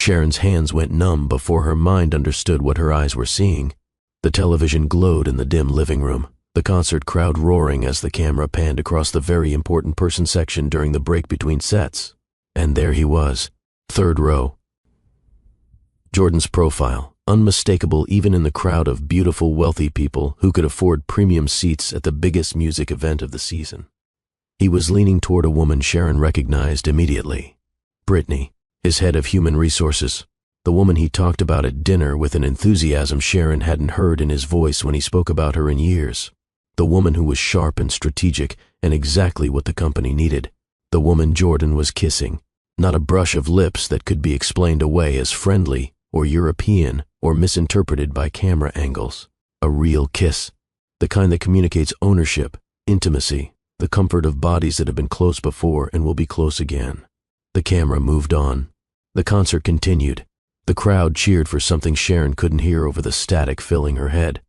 Sharon's hands went numb before her mind understood what her eyes were seeing. The television glowed in the dim living room, the concert crowd roaring as the camera panned across the very important person section during the break between sets. And there he was, third row. Jordan's profile, unmistakable even in the crowd of beautiful, wealthy people who could afford premium seats at the biggest music event of the season. He was leaning toward a woman Sharon recognized immediately. Brittany, his head of human resources, the woman he talked about at dinner with an enthusiasm Sharon hadn't heard in his voice when he spoke about her in years. The woman who was sharp and strategic and exactly what the company needed. The woman Jordan was kissing, not a brush of lips that could be explained away as friendly or European or misinterpreted by camera angles. A real kiss, the kind that communicates ownership, intimacy, the comfort of bodies that have been close before and will be close again. The camera moved on. The concert continued. The crowd cheered for something Sharon couldn't hear over the static filling her head.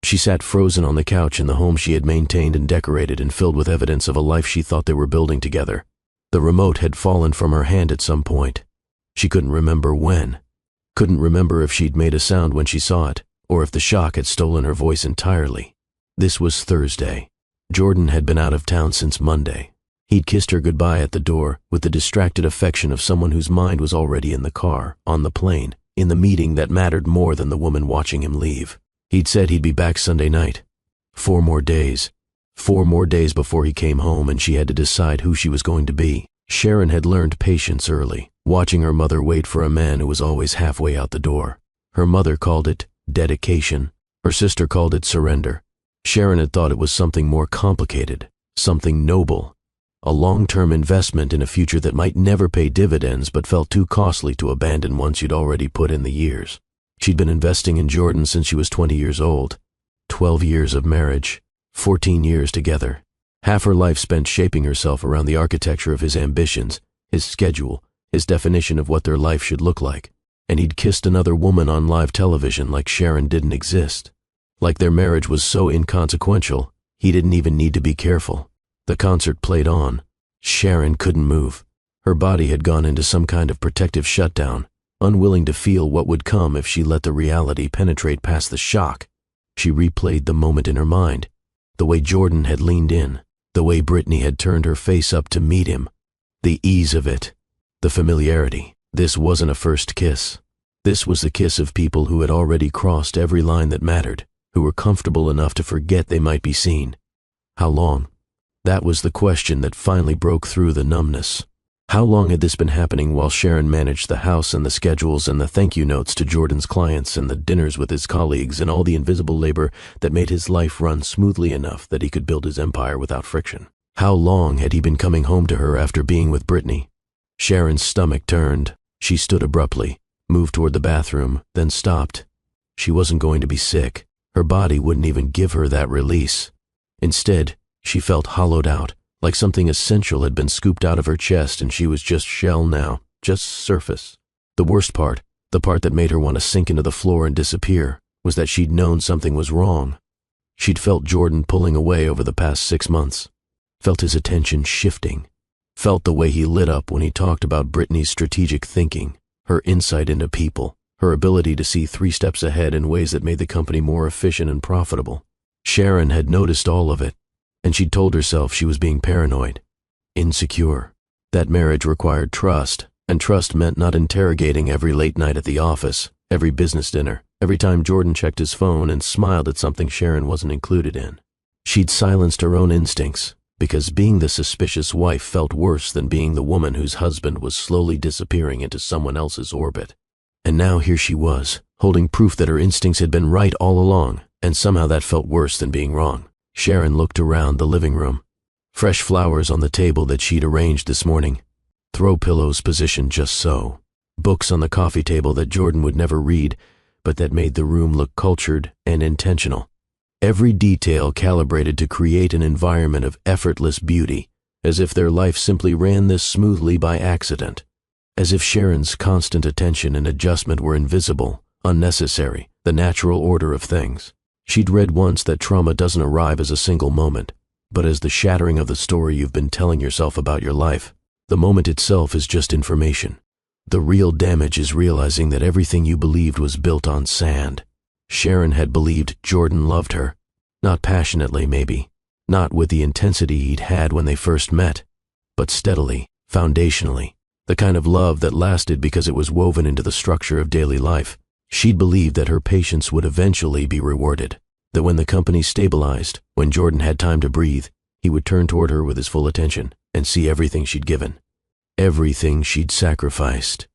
She sat frozen on the couch in the home she had maintained and decorated and filled with evidence of a life she thought they were building together. The remote had fallen from her hand at some point. She couldn't remember when. Couldn't remember if she'd made a sound when she saw it, or if the shock had stolen her voice entirely. This was Thursday. Jordan had been out of town since Monday. He'd kissed her goodbye at the door with the distracted affection of someone whose mind was already in the car, on the plane, in the meeting that mattered more than the woman watching him leave. He'd said he'd be back Sunday night. 4 more days. 4 more days before he came home, and she had to decide who she was going to be. Sharon had learned patience early, watching her mother wait for a man who was always halfway out the door. Her mother called it dedication. Her sister called it surrender. Sharon had thought it was something more complicated, something noble, a long-term investment in a future that might never pay dividends but felt too costly to abandon once you'd already put in the years. She'd been investing in Jordan since she was 20 years old. 12 years of marriage, 14 years together. Half her life spent shaping herself around the architecture of his ambitions, his schedule, his definition of what their life should look like. And he'd kissed another woman on live television like Sharon didn't exist. Like their marriage was so inconsequential, he didn't even need to be careful. The concert played on. Sharon couldn't move. Her body had gone into some kind of protective shutdown, unwilling to feel what would come if she let the reality penetrate past the shock. She replayed the moment in her mind, the way Jordan had leaned in, the way Brittany had turned her face up to meet him, the ease of it, the familiarity. This wasn't a first kiss. This was the kiss of people who had already crossed every line that mattered, who were comfortable enough to forget they might be seen. How long? That was the question that finally broke through the numbness. How long had this been happening while Sharon managed the house and the schedules and the thank you notes to Jordan's clients and the dinners with his colleagues and all the invisible labor that made his life run smoothly enough that he could build his empire without friction? How long had he been coming home to her after being with Brittany? Sharon's stomach turned. She stood abruptly, moved toward the bathroom, then stopped. She wasn't going to be sick. Her body wouldn't even give her that release. Instead, she felt hollowed out, like something essential had been scooped out of her chest and she was just shell now, just surface. The worst part, the part that made her want to sink into the floor and disappear, was that she'd known something was wrong. She'd felt Jordan pulling away over the past 6 months, felt his attention shifting, felt the way he lit up when he talked about Brittany's strategic thinking, her insight into people, her ability to see 3 steps ahead in ways that made the company more efficient and profitable. Sharon had noticed all of it, and she'd told herself she was being paranoid, insecure. That marriage required trust, and trust meant not interrogating every late night at the office, every business dinner, every time Jordan checked his phone and smiled at something Sharon wasn't included in. She'd silenced her own instincts, because being the suspicious wife felt worse than being the woman whose husband was slowly disappearing into someone else's orbit. And now here she was, holding proof that her instincts had been right all along, and somehow that felt worse than being wrong. Sharon looked around the living room. Fresh flowers on the table that she'd arranged this morning. Throw pillows positioned just so. Books on the coffee table that Jordan would never read, but that made the room look cultured and intentional. Every detail calibrated to create an environment of effortless beauty, as if their life simply ran this smoothly by accident. As if Sharon's constant attention and adjustment were invisible, unnecessary, the natural order of things. She'd read once that trauma doesn't arrive as a single moment, but as the shattering of the story you've been telling yourself about your life. The moment itself is just information. The real damage is realizing that everything you believed was built on sand. Sharon had believed Jordan loved her. Not passionately, maybe. Not with the intensity he'd had when they first met. But steadily, foundationally. The kind of love that lasted because it was woven into the structure of daily life. She'd believed that her patience would eventually be rewarded. That when the company stabilized, when Jordan had time to breathe, he would turn toward her with his full attention and see everything she'd given. Everything she'd sacrificed.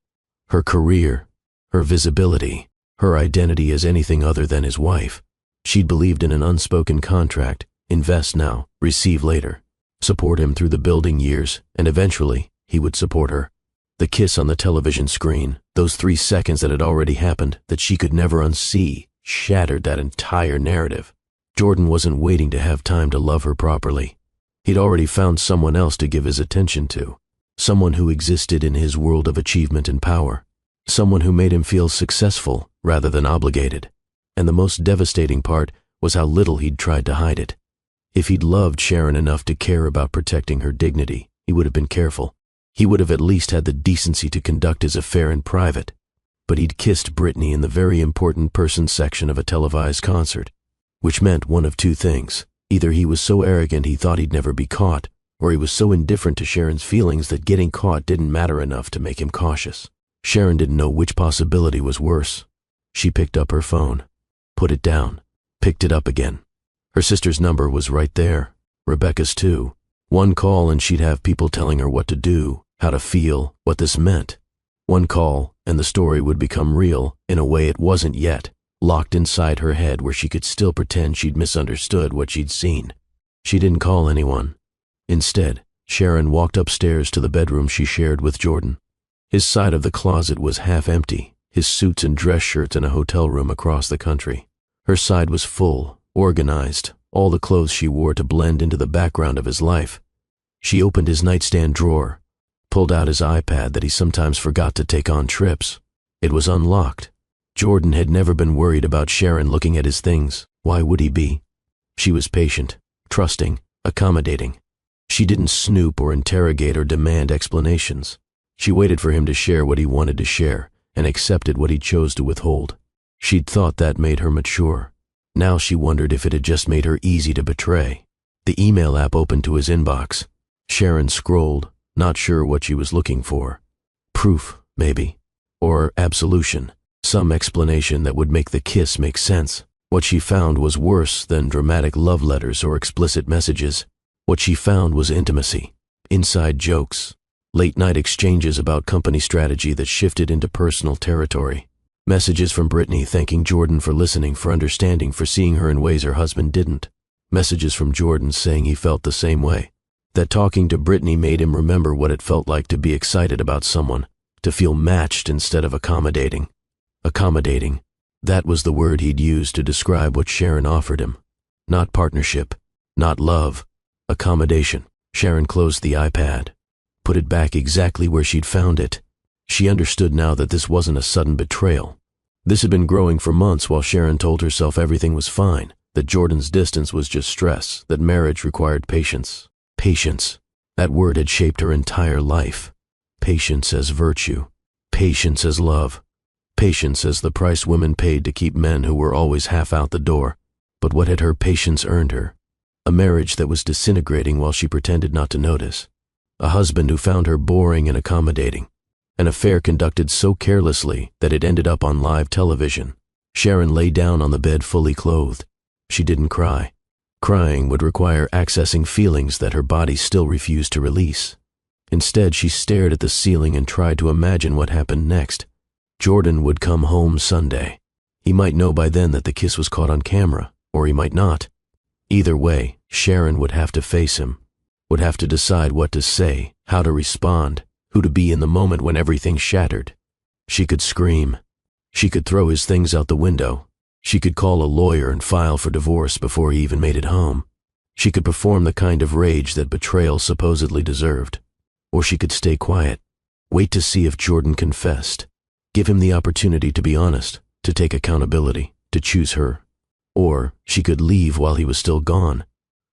Her career, her visibility, her identity as anything other than his wife. She'd believed in an unspoken contract, invest now, receive later. Support him through the building years, and eventually, he would support her. The kiss on the television screen, those 3 seconds that had already happened, that she could never unsee, shattered that entire narrative. Jordan wasn't waiting to have time to love her properly. He'd already found someone else to give his attention to. Someone who existed in his world of achievement and power. Someone who made him feel successful rather than obligated. And the most devastating part was how little he'd tried to hide it. If he'd loved Sharon enough to care about protecting her dignity, he would have been careful. He would have at least had the decency to conduct his affair in private. But he'd kissed Brittany in the very important person section of a televised concert, which meant one of 2 things. Either he was so arrogant he thought he'd never be caught, or he was so indifferent to Sharon's feelings that getting caught didn't matter enough to make him cautious. Sharon didn't know which possibility was worse. She picked up her phone, put it down, picked it up again. Her sister's number was right there, Rebecca's too. One call and she'd have people telling her what to do, how to feel, what this meant. One call and the story would become real in a way it wasn't yet, locked inside her head where she could still pretend she'd misunderstood what she'd seen. She didn't call anyone. Instead, Sharon walked upstairs to the bedroom she shared with Jordan. His side of the closet was half empty, his suits and dress shirts in a hotel room across the country. Her side was full, organized, all the clothes she wore to blend into the background of his life. She opened his nightstand drawer, pulled out his iPad that he sometimes forgot to take on trips. It was unlocked. Jordan had never been worried about Sharon looking at his things. Why would he be? She was patient, trusting, accommodating. She didn't snoop or interrogate or demand explanations. She waited for him to share what he wanted to share and accepted what he chose to withhold. She'd thought that made her mature. Now she wondered if it had just made her easy to betray. The email app opened to his inbox. Sharon scrolled, not sure what she was looking for. Proof, maybe. Or absolution. Some explanation that would make the kiss make sense. What she found was worse than dramatic love letters or explicit messages. What she found was intimacy, inside jokes, late-night exchanges about company strategy that shifted into personal territory. Messages from Brittany thanking Jordan for listening, for understanding, for seeing her in ways her husband didn't. Messages from Jordan saying he felt the same way. That talking to Brittany made him remember what it felt like to be excited about someone, to feel matched instead of accommodating. Accommodating. That was the word he'd used to describe what Sharon offered him. Not partnership, not love, accommodation. Sharon closed the iPad, put it back exactly where she'd found it. She understood now that this wasn't a sudden betrayal. This had been growing for months while Sharon told herself everything was fine, that Jordan's distance was just stress, that marriage required patience. Patience. That word had shaped her entire life. Patience as virtue. Patience as love. Patience as the price women paid to keep men who were always half out the door. But what had her patience earned her? A marriage that was disintegrating while she pretended not to notice. A husband who found her boring and accommodating. An affair conducted so carelessly that it ended up on live television. Sharon lay down on the bed fully clothed. She didn't cry. Crying would require accessing feelings that her body still refused to release. Instead, she stared at the ceiling and tried to imagine what happened next. Jordan would come home Sunday. He might know by then that the kiss was caught on camera, or he might not. Either way, Sharon would have to face him, would have to decide what to say, how to respond, who to be in the moment when everything shattered. She could scream. She could throw his things out the window. She could call a lawyer and file for divorce before he even made it home. She could perform the kind of rage that betrayal supposedly deserved. Or she could stay quiet, wait to see if Jordan confessed, give him the opportunity to be honest, to take accountability, to choose her. Or she could leave while he was still gone,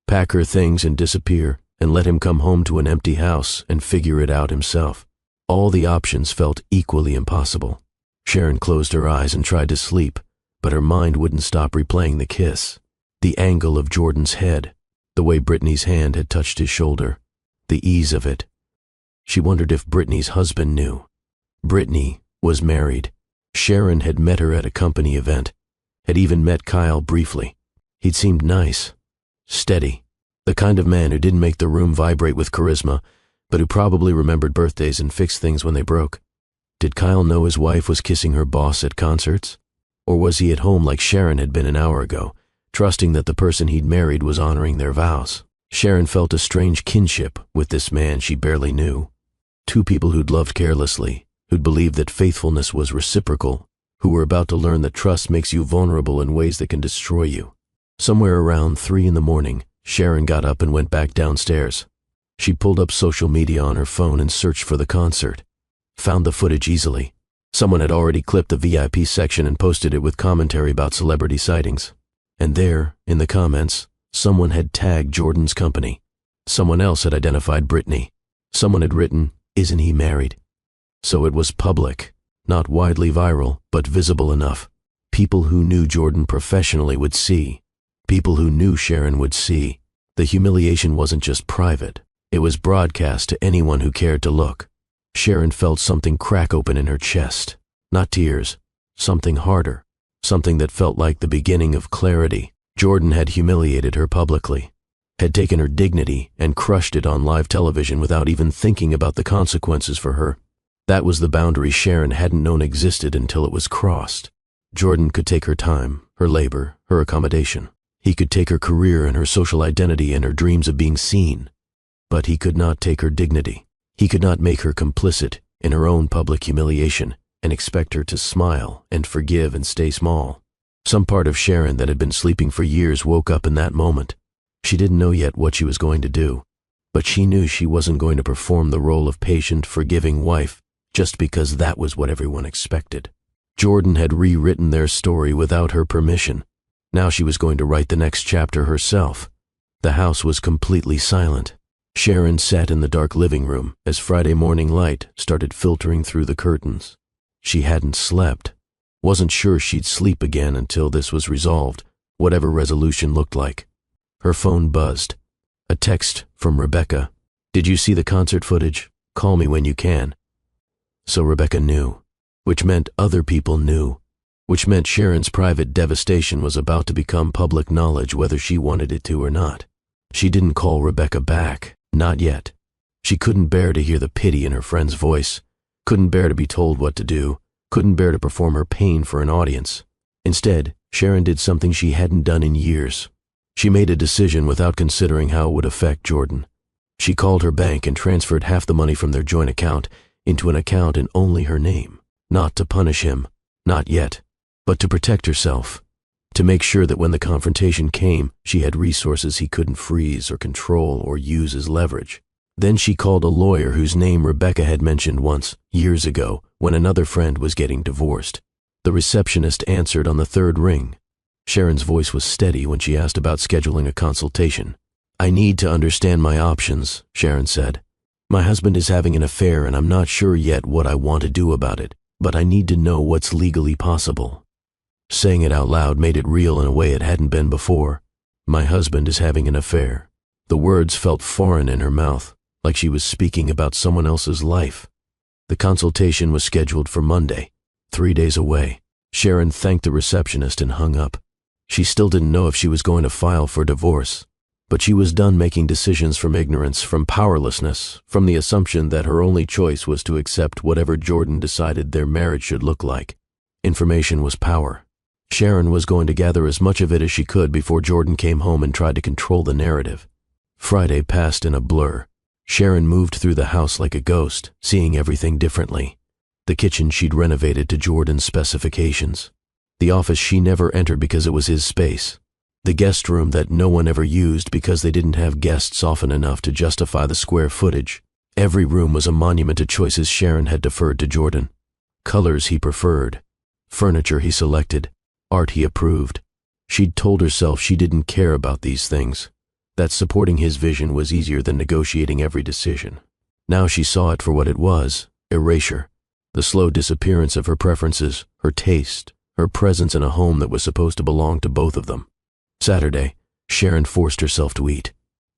pack her things and disappear, and let him come home to an empty house and figure it out himself. All the options felt equally impossible. Sharon closed her eyes and tried to sleep, but her mind wouldn't stop replaying the kiss. The angle of Jordan's head, the way Brittany's hand had touched his shoulder, the ease of it. She wondered if Brittany's husband knew. Brittany was married. Sharon had met her at a company event, had even met Kyle briefly. He'd seemed nice, steady, the kind of man who didn't make the room vibrate with charisma, but who probably remembered birthdays and fixed things when they broke. Did Kyle know his wife was kissing her boss at concerts? Or was he at home like Sharon had been an hour ago, trusting that the person he'd married was honoring their vows? Sharon felt a strange kinship with this man she barely knew. Two people who'd loved carelessly, who'd believed that faithfulness was reciprocal, who were about to learn that trust makes you vulnerable in ways that can destroy you. Somewhere around 3 a.m, Sharon got up and went back downstairs. She pulled up social media on her phone and searched for the concert. Found the footage easily. Someone had already clipped the VIP section and posted it with commentary about celebrity sightings. And there, in the comments, someone had tagged Jordan's company. Someone else had identified Brittany. Someone had written, "Isn't he married?" So it was public, not widely viral, but visible enough. People who knew Jordan professionally would see. People who knew Sharon would see. The humiliation wasn't just private. It was broadcast to anyone who cared to look. Sharon felt something crack open in her chest. Not tears, something harder. Something that felt like the beginning of clarity. Jordan had humiliated her publicly, had taken her dignity and crushed it on live television without even thinking about the consequences for her. That was the boundary Sharon hadn't known existed until it was crossed. Jordan could take her time, her labor, her accommodation. He could take her career and her social identity and her dreams of being seen. But he could not take her dignity. He could not make her complicit in her own public humiliation and expect her to smile and forgive and stay small. Some part of Sharon that had been sleeping for years woke up in that moment. She didn't know yet what she was going to do, but she knew she wasn't going to perform the role of patient, forgiving wife just because that was what everyone expected. Jordan had rewritten their story without her permission. Now she was going to write the next chapter herself. The house was completely silent. Sharon sat in the dark living room as Friday morning light started filtering through the curtains. She hadn't slept. Wasn't sure she'd sleep again until this was resolved, whatever resolution looked like. Her phone buzzed. A text from Rebecca. "Did you see the concert footage? Call me when you can." So Rebecca knew, which meant other people knew, which meant Sharon's private devastation was about to become public knowledge whether she wanted it to or not. She didn't call Rebecca back. Not yet. She couldn't bear to hear the pity in her friend's voice, couldn't bear to be told what to do, couldn't bear to perform her pain for an audience. Instead, Sharon did something she hadn't done in years. She made a decision without considering how it would affect Jordan. She called her bank and transferred half the money from their joint account into an account in only her name, not to punish him, not yet, but to protect herself, to make sure that when the confrontation came, she had resources he couldn't freeze or control or use as leverage. Then she called a lawyer whose name Rebecca had mentioned once, years ago, when another friend was getting divorced. The receptionist answered on the third ring. Sharon's voice was steady when she asked about scheduling a consultation. "I need to understand my options," Sharon said. "My husband is having an affair and I'm not sure yet what I want to do about it, but I need to know what's legally possible." Saying it out loud made it real in a way it hadn't been before. "My husband is having an affair." The words felt foreign in her mouth, like she was speaking about someone else's life. The consultation was scheduled for Monday, 3 days away. Sharon thanked the receptionist and hung up. She still didn't know if she was going to file for divorce, but she was done making decisions from ignorance, from powerlessness, from the assumption that her only choice was to accept whatever Jordan decided their marriage should look like. Information was power. Sharon was going to gather as much of it as she could before Jordan came home and tried to control the narrative. Friday passed in a blur. Sharon moved through the house like a ghost, seeing everything differently. The kitchen she'd renovated to Jordan's specifications. The office she never entered because it was his space. The guest room that no one ever used because they didn't have guests often enough to justify the square footage. Every room was a monument to choices Sharon had deferred to Jordan. Colors he preferred. Furniture he selected. Art he approved. She'd told herself she didn't care about these things, that supporting his vision was easier than negotiating every decision. Now she saw it for what it was, Erasure. The slow disappearance of her preferences, her taste, her presence in a home that was supposed to belong to both of them. Saturday, Sharon forced herself to eat.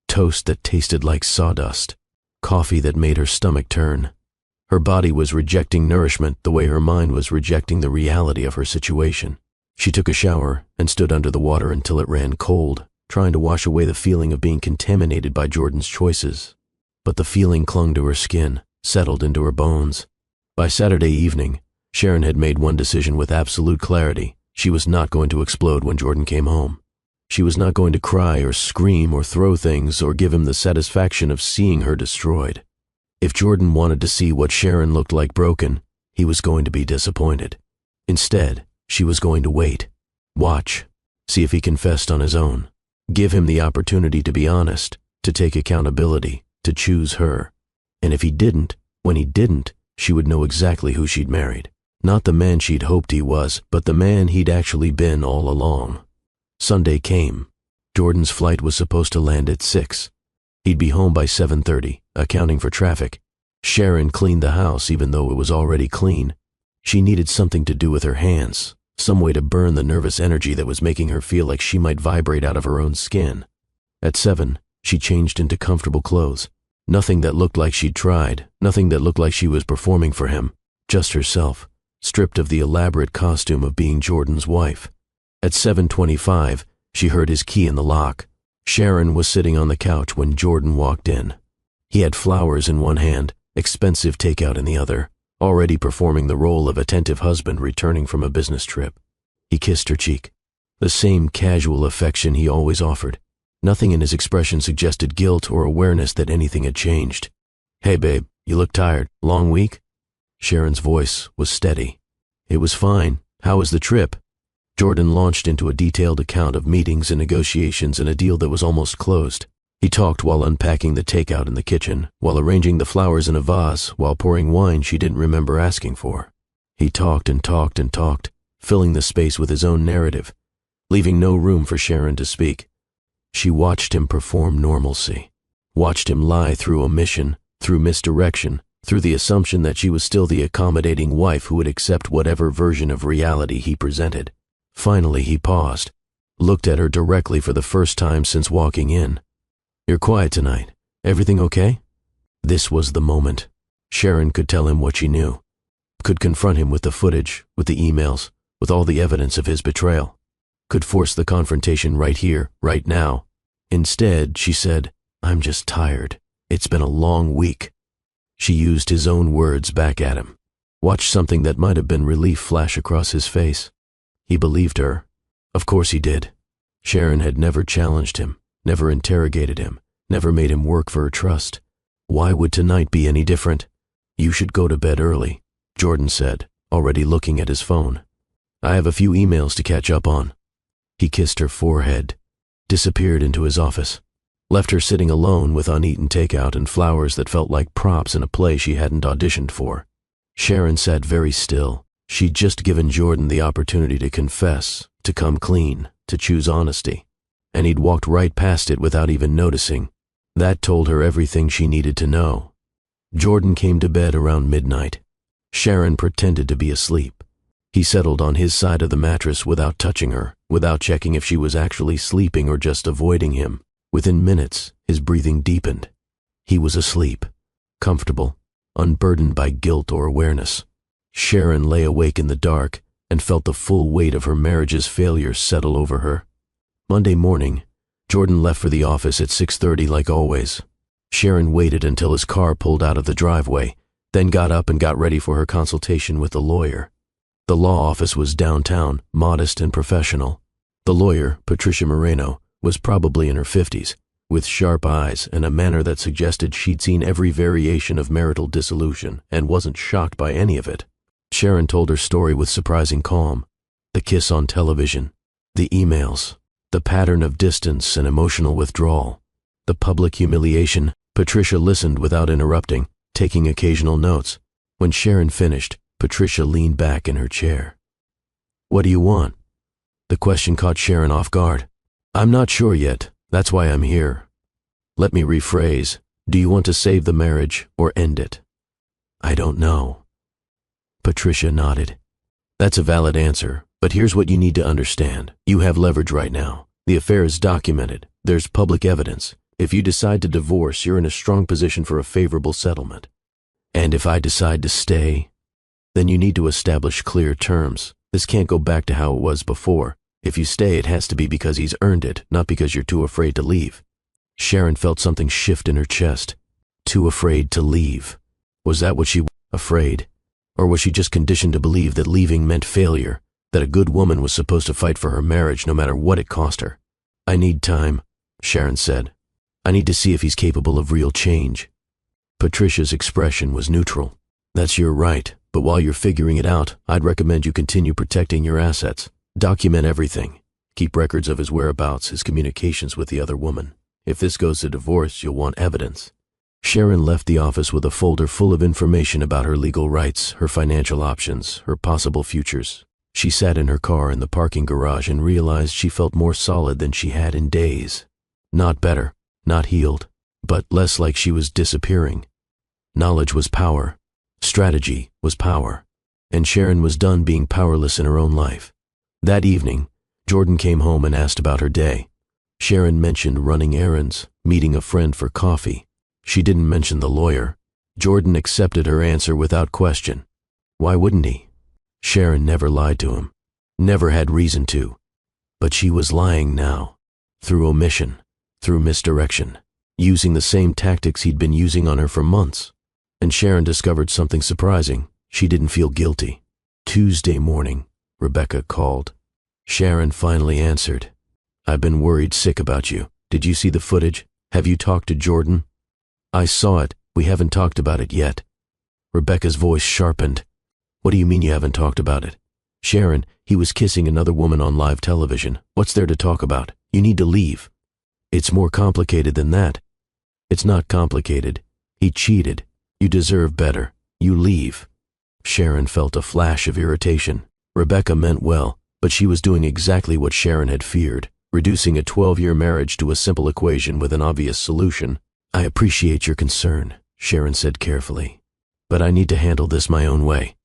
Toast that tasted like sawdust. Coffee that made her stomach turn. Her body was rejecting nourishment the way her mind was rejecting the reality of her situation. She took a shower and stood under the water until it ran cold, trying to wash away the feeling of being contaminated by Jordan's choices. But the feeling clung to her skin, settled into her bones. By Saturday evening, Sharon had made one decision with absolute clarity. She was not going to explode when Jordan came home. She was not going to cry or scream or throw things or give him the satisfaction of seeing her destroyed. If Jordan wanted to see what Sharon looked like broken, he was going to be disappointed. Instead, she was going to wait, watch, see if he confessed on his own, give him the opportunity to be honest, to take accountability, to choose her. And if he didn't, when he didn't, she would know exactly who she'd married. Not the man she'd hoped he was, but the man he'd actually been all along. Sunday came. Jordan's flight was supposed to land at 6. He'd be home by 7:30, accounting for traffic. Sharon cleaned the house even though it was already clean. She needed something to do with her hands, some way to burn the nervous energy that was making her feel like she might vibrate out of her own skin. At 7, she changed into comfortable clothes. Nothing that looked like she'd tried, nothing that looked like she was performing for him, just herself, stripped of the elaborate costume of being Jordan's wife. At 7:25, she heard his key in the lock. Sharon was sitting on the couch when Jordan walked in. He had flowers in one hand, expensive takeout in the other, already performing the role of attentive husband returning from a business trip. He kissed her cheek, the same casual affection he always offered. Nothing in his expression suggested guilt or awareness that anything had changed. "Hey babe, you look tired. Long week?" Sharon's voice was steady. "It was fine. How was the trip?" Jordan launched into a detailed account of meetings and negotiations and a deal that was almost closed. He talked while unpacking the takeout in the kitchen, while arranging the flowers in a vase, while pouring wine she didn't remember asking for. He talked and talked and talked, filling the space with his own narrative, leaving no room for Sharon to speak. She watched him perform normalcy, watched him lie through omission, through misdirection, through the assumption that she was still the accommodating wife who would accept whatever version of reality he presented. Finally, he paused, looked at her directly for the first time since walking in. "You're quiet tonight. Everything okay?" This was the moment. Sharon could tell him what she knew, could confront him with the footage, with the emails, with all the evidence of his betrayal, could force the confrontation right here, right now. Instead, she said, "I'm just tired. It's been a long week." She used his own words back at him. Watched something that might have been relief flash across his face. He believed her. Of course he did. Sharon had never challenged him, never interrogated him, never made him work for her trust. Why would tonight be any different? "You should go to bed early," Jordan said, already looking at his phone. "I have a few emails to catch up on." He kissed her forehead, disappeared into his office, left her sitting alone with uneaten takeout and flowers that felt like props in a play she hadn't auditioned for. Sharon sat very still. She'd just given Jordan the opportunity to confess, to come clean, to choose honesty, and he'd walked right past it without even noticing. That told her everything she needed to know. Jordan came to bed around midnight. Sharon pretended to be asleep. He settled on his side of the mattress without touching her, without checking if she was actually sleeping or just avoiding him. Within minutes, his breathing deepened. He was asleep, comfortable, unburdened by guilt or awareness. Sharon lay awake in the dark and felt the full weight of her marriage's failure settle over her. Monday morning, Jordan left for the office at 6:30 like always. Sharon waited until his car pulled out of the driveway, then got up and got ready for her consultation with the lawyer. The law office was downtown, modest and professional. The lawyer, Patricia Moreno, was probably in her 50s, with sharp eyes and a manner that suggested she'd seen every variation of marital dissolution and wasn't shocked by any of it. Sharon told her story with surprising calm. The kiss on television, the emails, the pattern of distance and emotional withdrawal, the public humiliation. Patricia listened without interrupting, taking occasional notes. When Sharon finished, Patricia leaned back in her chair. "What do you want?" The question caught Sharon off guard. "I'm not sure yet. That's why I'm here." Let me rephrase. Do you want to save the marriage or end it? I don't know. Patricia nodded. That's a valid answer, but here's what you need to understand. You have leverage right now. The affair is documented. There's public evidence. If you decide to divorce, you're in a strong position for a favorable settlement. And if I decide to stay, then you need to establish clear terms. This can't go back to how it was before. If you stay, it has to be because he's earned it, not because you're too afraid to leave. Sharon felt something shift in her chest. Too afraid to leave. Was that what she was? Afraid? Or was she just conditioned to believe that leaving meant failure, that a good woman was supposed to fight for her marriage no matter what it cost her? I need time, Sharon said. I need to see if he's capable of real change. Patricia's expression was neutral. That's your right, but while you're figuring it out, I'd recommend you continue protecting your assets. Document everything. Keep records of his whereabouts, his communications with the other woman. If this goes to divorce, you'll want evidence. Sharon left the office with a folder full of information about her legal rights, her financial options, her possible futures. She sat in her car in the parking garage and realized she felt more solid than she had in days. Not better, not healed, but less like she was disappearing. Knowledge was power. Strategy was power. And Sharon was done being powerless in her own life. That evening, Jordan came home and asked about her day. Sharon mentioned running errands, meeting a friend for coffee. She didn't mention the lawyer. Jordan accepted her answer without question. Why wouldn't he? Sharon never lied to him. Never had reason to. But she was lying now. Through omission. Through misdirection. Using the same tactics he'd been using on her for months. And Sharon discovered something surprising. She didn't feel guilty. Tuesday morning, Rebecca called. Sharon finally answered. I've been worried sick about you. Did you see the footage? Have you talked to Jordan? I saw it. We haven't talked about it yet. Rebecca's voice sharpened. What do you mean you haven't talked about it? Sharon, he was kissing another woman on live television. What's there to talk about? You need to leave. It's more complicated than that. It's not complicated. He cheated. You deserve better. You leave. Sharon felt a flash of irritation. Rebecca meant well, but she was doing exactly what Sharon had feared, reducing a 12-year marriage to a simple equation with an obvious solution. I appreciate your concern, Sharon said carefully, but I need to handle this my own way.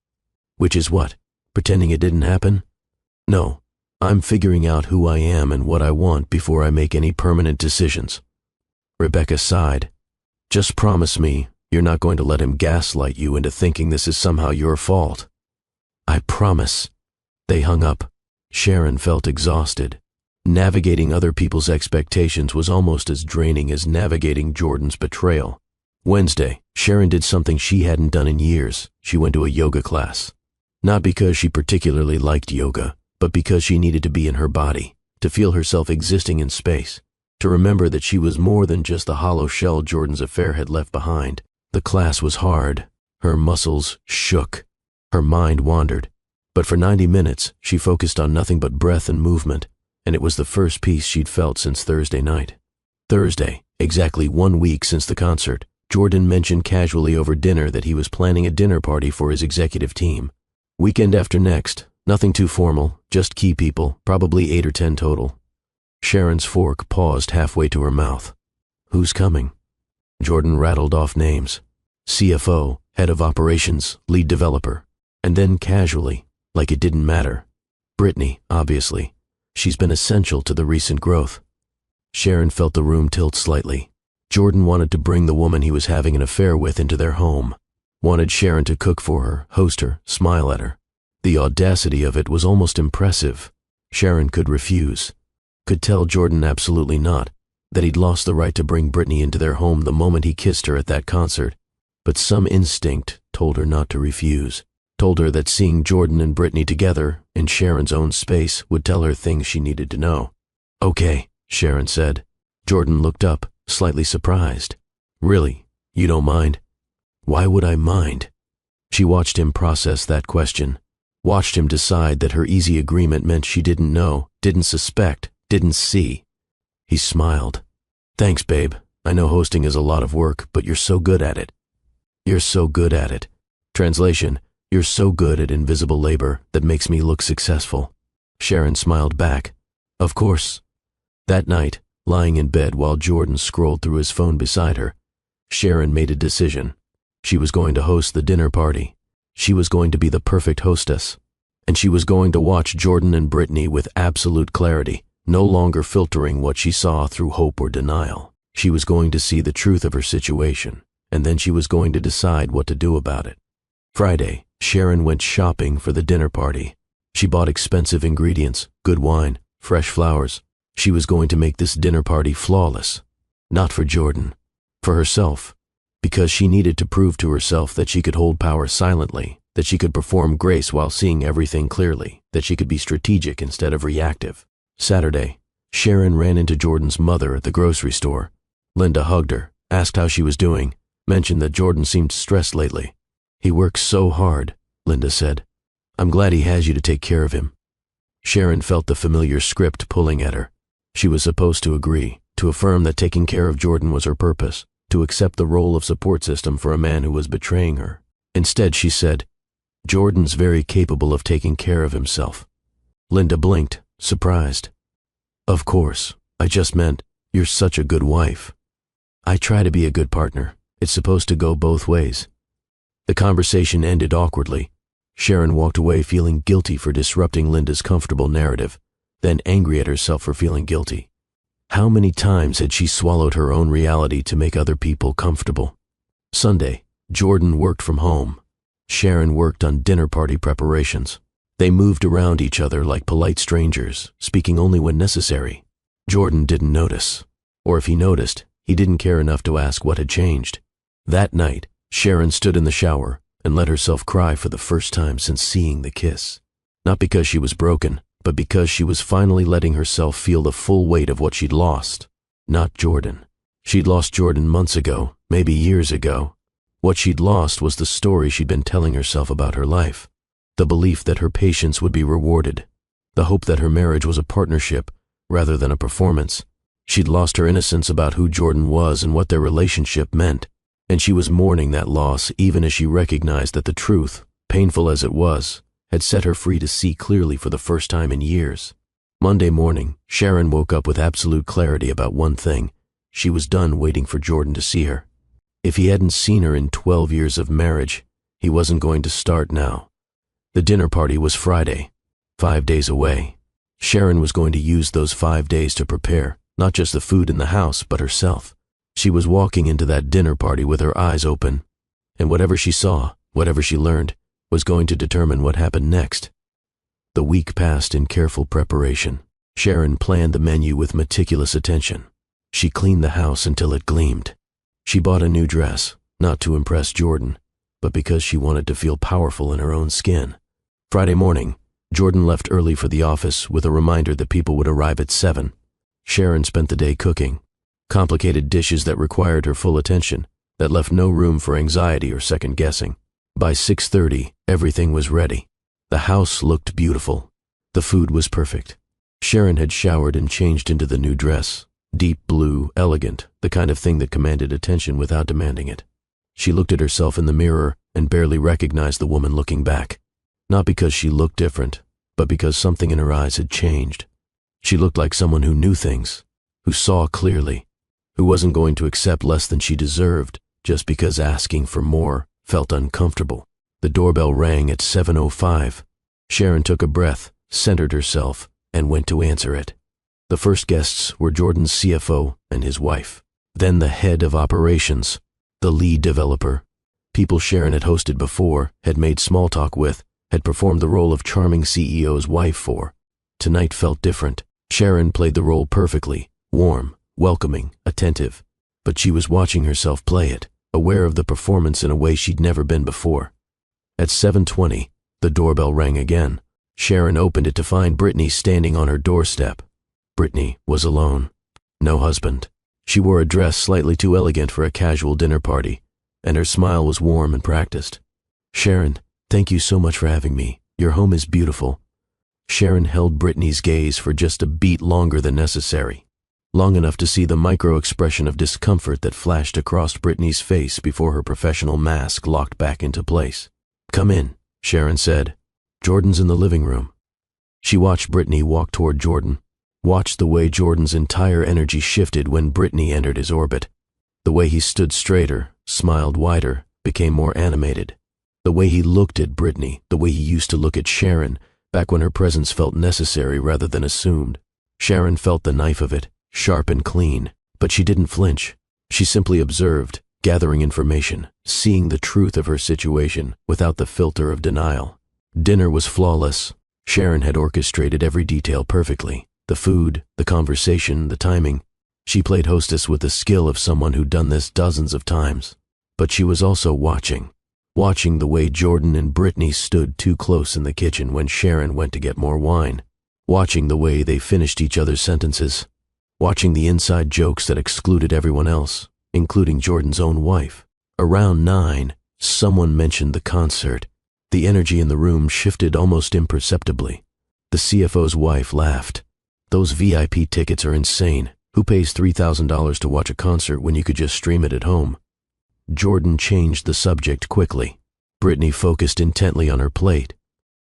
Which is what? Pretending it didn't happen? No, I'm figuring out who I am and what I want before I make any permanent decisions. Rebecca sighed. Just promise me you're not going to let him gaslight you into thinking this is somehow your fault. I promise. They hung up. Sharon felt exhausted. Navigating other people's expectations was almost as draining as navigating Jordan's betrayal. Wednesday, Sharon did something she hadn't done in years. She went to a yoga class. Not because she particularly liked yoga, but because she needed to be in her body, to feel herself existing in space, to remember that she was more than just the hollow shell Jordan's affair had left behind. The class was hard. Her muscles shook. Her mind wandered. But for 90 minutes, she focused on nothing but breath and movement, and it was the first peace she'd felt since Thursday night. Thursday, exactly 1 week since the concert, Jordan mentioned casually over dinner that he was planning a dinner party for his executive team. Weekend after next, nothing too formal, just key people, probably 8 or 10 total. Sharon's fork paused halfway to her mouth. Who's coming? Jordan rattled off names. CFO, head of operations, lead developer. And then casually, like it didn't matter. Brittany, obviously. She's been essential to the recent growth. Sharon felt the room tilt slightly. Jordan wanted to bring the woman he was having an affair with into their home. Wanted Sharon to cook for her, host her, smile at her. The audacity of it was almost impressive. Sharon could refuse. Could tell Jordan absolutely not, that he'd lost the right to bring Brittany into their home the moment he kissed her at that concert. But some instinct told her not to refuse. Told her that seeing Jordan and Brittany together, in Sharon's own space, would tell her things she needed to know. Okay, Sharon said. Jordan looked up, slightly surprised. Really? You don't mind? Why would I mind? She watched him process that question. Watched him decide that her easy agreement meant she didn't know, didn't suspect, didn't see. He smiled. Thanks, babe. I know hosting is a lot of work, but you're so good at it. You're so good at it. Translation, you're so good at invisible labor that makes me look successful. Sharon smiled back. Of course. That night, lying in bed while Jordan scrolled through his phone beside her, Sharon made a decision. She was going to host the dinner party. She was going to be the perfect hostess. And she was going to watch Jordan and Brittany with absolute clarity, no longer filtering what she saw through hope or denial. She was going to see the truth of her situation, and then she was going to decide what to do about it. Friday, Sharon went shopping for the dinner party. She bought expensive ingredients, good wine, fresh flowers. She was going to make this dinner party flawless. Not for Jordan, for herself, because she needed to prove to herself that she could hold power silently, that she could perform grace while seeing everything clearly, that she could be strategic instead of reactive. Saturday, Sharon ran into Jordan's mother at the grocery store. Linda hugged her, asked how she was doing, mentioned that Jordan seemed stressed lately. "He works so hard," Linda said. "I'm glad he has you to take care of him." Sharon felt the familiar script pulling at her. She was supposed to agree, to affirm that taking care of Jordan was her purpose, to accept the role of support system for a man who was betraying her. Instead, she said, "Jordan's very capable of taking care of himself." Linda blinked, surprised. "Of course, I just meant, you're such a good wife." "I try to be a good partner. It's supposed to go both ways." The conversation ended awkwardly. Sharon walked away feeling guilty for disrupting Linda's comfortable narrative, then angry at herself for feeling guilty. How many times had she swallowed her own reality to make other people comfortable? Sunday, Jordan worked from home. Sharon worked on dinner party preparations. They moved around each other like polite strangers, speaking only when necessary. Jordan didn't notice. Or if he noticed, he didn't care enough to ask what had changed. That night, Sharon stood in the shower and let herself cry for the first time since seeing the kiss. Not because she was broken, but because she was finally letting herself feel the full weight of what she'd lost. Not Jordan. She'd lost Jordan months ago, maybe years ago. What she'd lost was the story she'd been telling herself about her life. The belief that her patience would be rewarded. The hope that her marriage was a partnership rather than a performance. She'd lost her innocence about who Jordan was and what their relationship meant. And she was mourning that loss even as she recognized that the truth, painful as it was, had set her free to see clearly for the first time in years. Monday morning, Sharon woke up with absolute clarity about one thing. She was done waiting for Jordan to see her. If he hadn't seen her in 12 years of marriage, he wasn't going to start now. The dinner party was Friday, 5 days away. Sharon was going to use those 5 days to prepare, not just the food in the house, but herself. She was walking into that dinner party with her eyes open, and whatever she saw, whatever she learned, was going to determine what happened next. The week passed in careful preparation. Sharon planned the menu with meticulous attention. She cleaned the house until it gleamed. She bought a new dress, not to impress Jordan, but because she wanted to feel powerful in her own skin. Friday morning, Jordan left early for the office with a reminder that people would arrive at 7. Sharon spent the day cooking. Complicated dishes that required her full attention, that left no room for anxiety or second-guessing. By 6:30, everything was ready. The house looked beautiful. The food was perfect. Sharon had showered and changed into the new dress. Deep blue, elegant, the kind of thing that commanded attention without demanding it. She looked at herself in the mirror and barely recognized the woman looking back. Not because she looked different, but because something in her eyes had changed. She looked like someone who knew things, who saw clearly, who wasn't going to accept less than she deserved just because asking for more felt uncomfortable. The doorbell rang at 7:05. Sharon took a breath, centered herself, and went to answer it. The first guests were Jordan's CFO and his wife. Then the head of operations, the lead developer. People Sharon had hosted before, had made small talk with, had performed the role of charming CEO's wife for. Tonight felt different. Sharon played the role perfectly, warm, welcoming, attentive, but she was watching herself play it, aware of the performance in a way she'd never been before. At 7:20, the doorbell rang again. Sharon opened it to find Brittany standing on her doorstep. Brittany was alone. No husband. She wore a dress slightly too elegant for a casual dinner party, and her smile was warm and practiced. "Sharon, thank you so much for having me. Your home is beautiful." Sharon held Brittany's gaze for just a beat longer than necessary. Long enough to see the micro-expression of discomfort that flashed across Brittany's face before her professional mask locked back into place. "Come in," Sharon said. "Jordan's in the living room." She watched Brittany walk toward Jordan, watched the way Jordan's entire energy shifted when Brittany entered his orbit, the way he stood straighter, smiled wider, became more animated. The way he looked at Brittany, the way he used to look at Sharon, back when her presence felt necessary rather than assumed. Sharon felt the knife of it, sharp and clean, but she didn't flinch. She simply observed, gathering information, seeing the truth of her situation without the filter of denial. Dinner was flawless. Sharon had orchestrated every detail perfectly. The food, the conversation, the timing. She played hostess with the skill of someone who'd done this dozens of times. But she was also watching the way Jordan and Brittany stood too close in the kitchen when Sharon went to get more wine, watching the way they finished each other's sentences, watching the inside jokes that excluded everyone else, including Jordan's own wife. Around 9, someone mentioned the concert. The energy in the room shifted almost imperceptibly. The CFO's wife laughed. "Those VIP tickets are insane. Who pays $3,000 to watch a concert when you could just stream it at home?" Jordan changed the subject quickly. Brittany focused intently on her plate,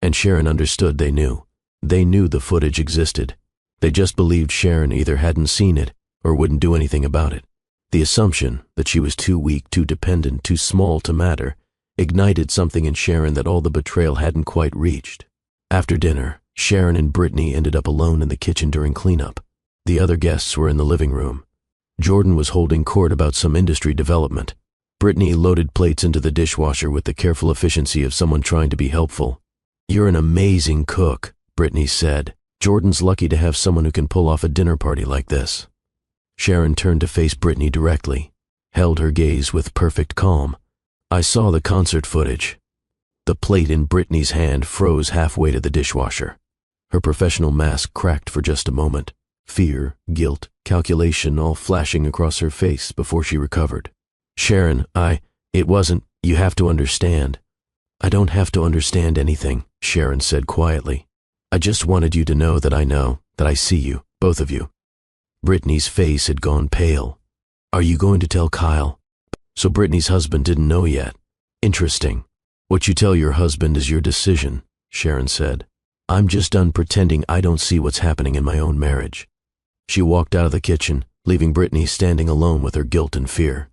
and Sharon understood they knew. They knew the footage existed. They just believed Sharon either hadn't seen it or wouldn't do anything about it. The assumption that she was too weak, too dependent, too small to matter ignited something in Sharon that all the betrayal hadn't quite reached. After dinner, Sharon and Brittany ended up alone in the kitchen during cleanup. The other guests were in the living room. Jordan was holding court about some industry development. Brittany loaded plates into the dishwasher with the careful efficiency of someone trying to be helpful. "You're an amazing cook," Brittany said. "Jordan's lucky to have someone who can pull off a dinner party like this." Sharon turned to face Brittany directly, held her gaze with perfect calm. "I saw the concert footage." The plate in Brittany's hand froze halfway to the dishwasher. Her professional mask cracked for just a moment. Fear, guilt, calculation all flashing across her face before she recovered. "Sharon, it wasn't, you have to understand." "I don't have to understand anything," Sharon said quietly. "I just wanted you to know, that I see you, both of you." Brittany's face had gone pale. "Are you going to tell Kyle?" So Brittany's husband didn't know yet. "Interesting. What you tell your husband is your decision," Sharon said. "I'm just done pretending I don't see what's happening in my own marriage." She walked out of the kitchen, leaving Brittany standing alone with her guilt and fear.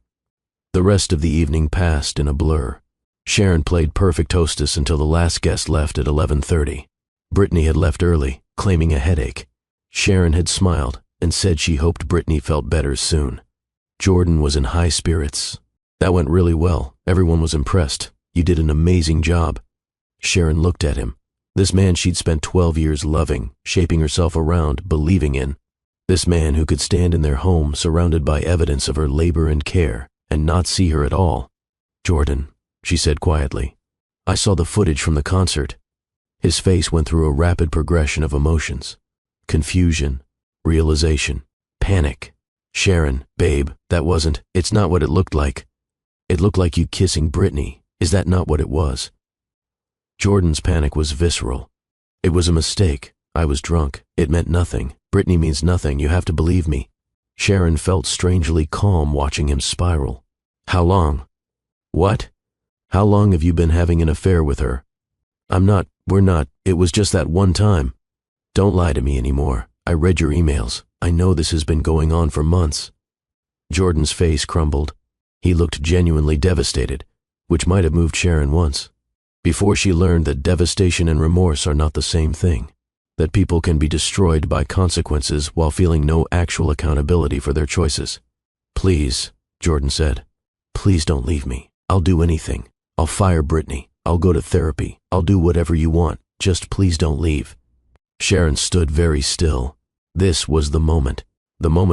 The rest of the evening passed in a blur. Sharon played perfect hostess until the last guest left at 11:30. Brittany had left early, claiming a headache. Sharon had smiled and said she hoped Brittany felt better soon. Jordan was in high spirits. "That went really well. Everyone was impressed. You did an amazing job." Sharon looked at him. This man she'd spent 12 years loving, shaping herself around, believing in. This man who could stand in their home surrounded by evidence of her labor and care and not see her at all. "Jordan," she said quietly, "I saw the footage from the concert." His face went through a rapid progression of emotions. Confusion, realization, panic. "Sharon, babe, it's not what it looked like. It looked like you kissing Brittany. Is that not what it was?" Jordan's panic was visceral. "It was a mistake. I was drunk. It meant nothing. Brittany means nothing. You have to believe me." Sharon felt strangely calm watching him spiral. "How long?" "What? How long have you been having an affair with her?" We're not. It was just that one time." "Don't lie to me anymore. I read your emails. I know this has been going on for months." Jordan's face crumbled. He looked genuinely devastated, which might have moved Sharon once. Before she learned that devastation and remorse are not the same thing, that people can be destroyed by consequences while feeling no actual accountability for their choices. "Please," Jordan said, "please don't leave me. I'll do anything. I'll fire Brittany. I'll go to therapy. I'll do whatever you want. Just please don't leave." Sharon stood very still. This was the moment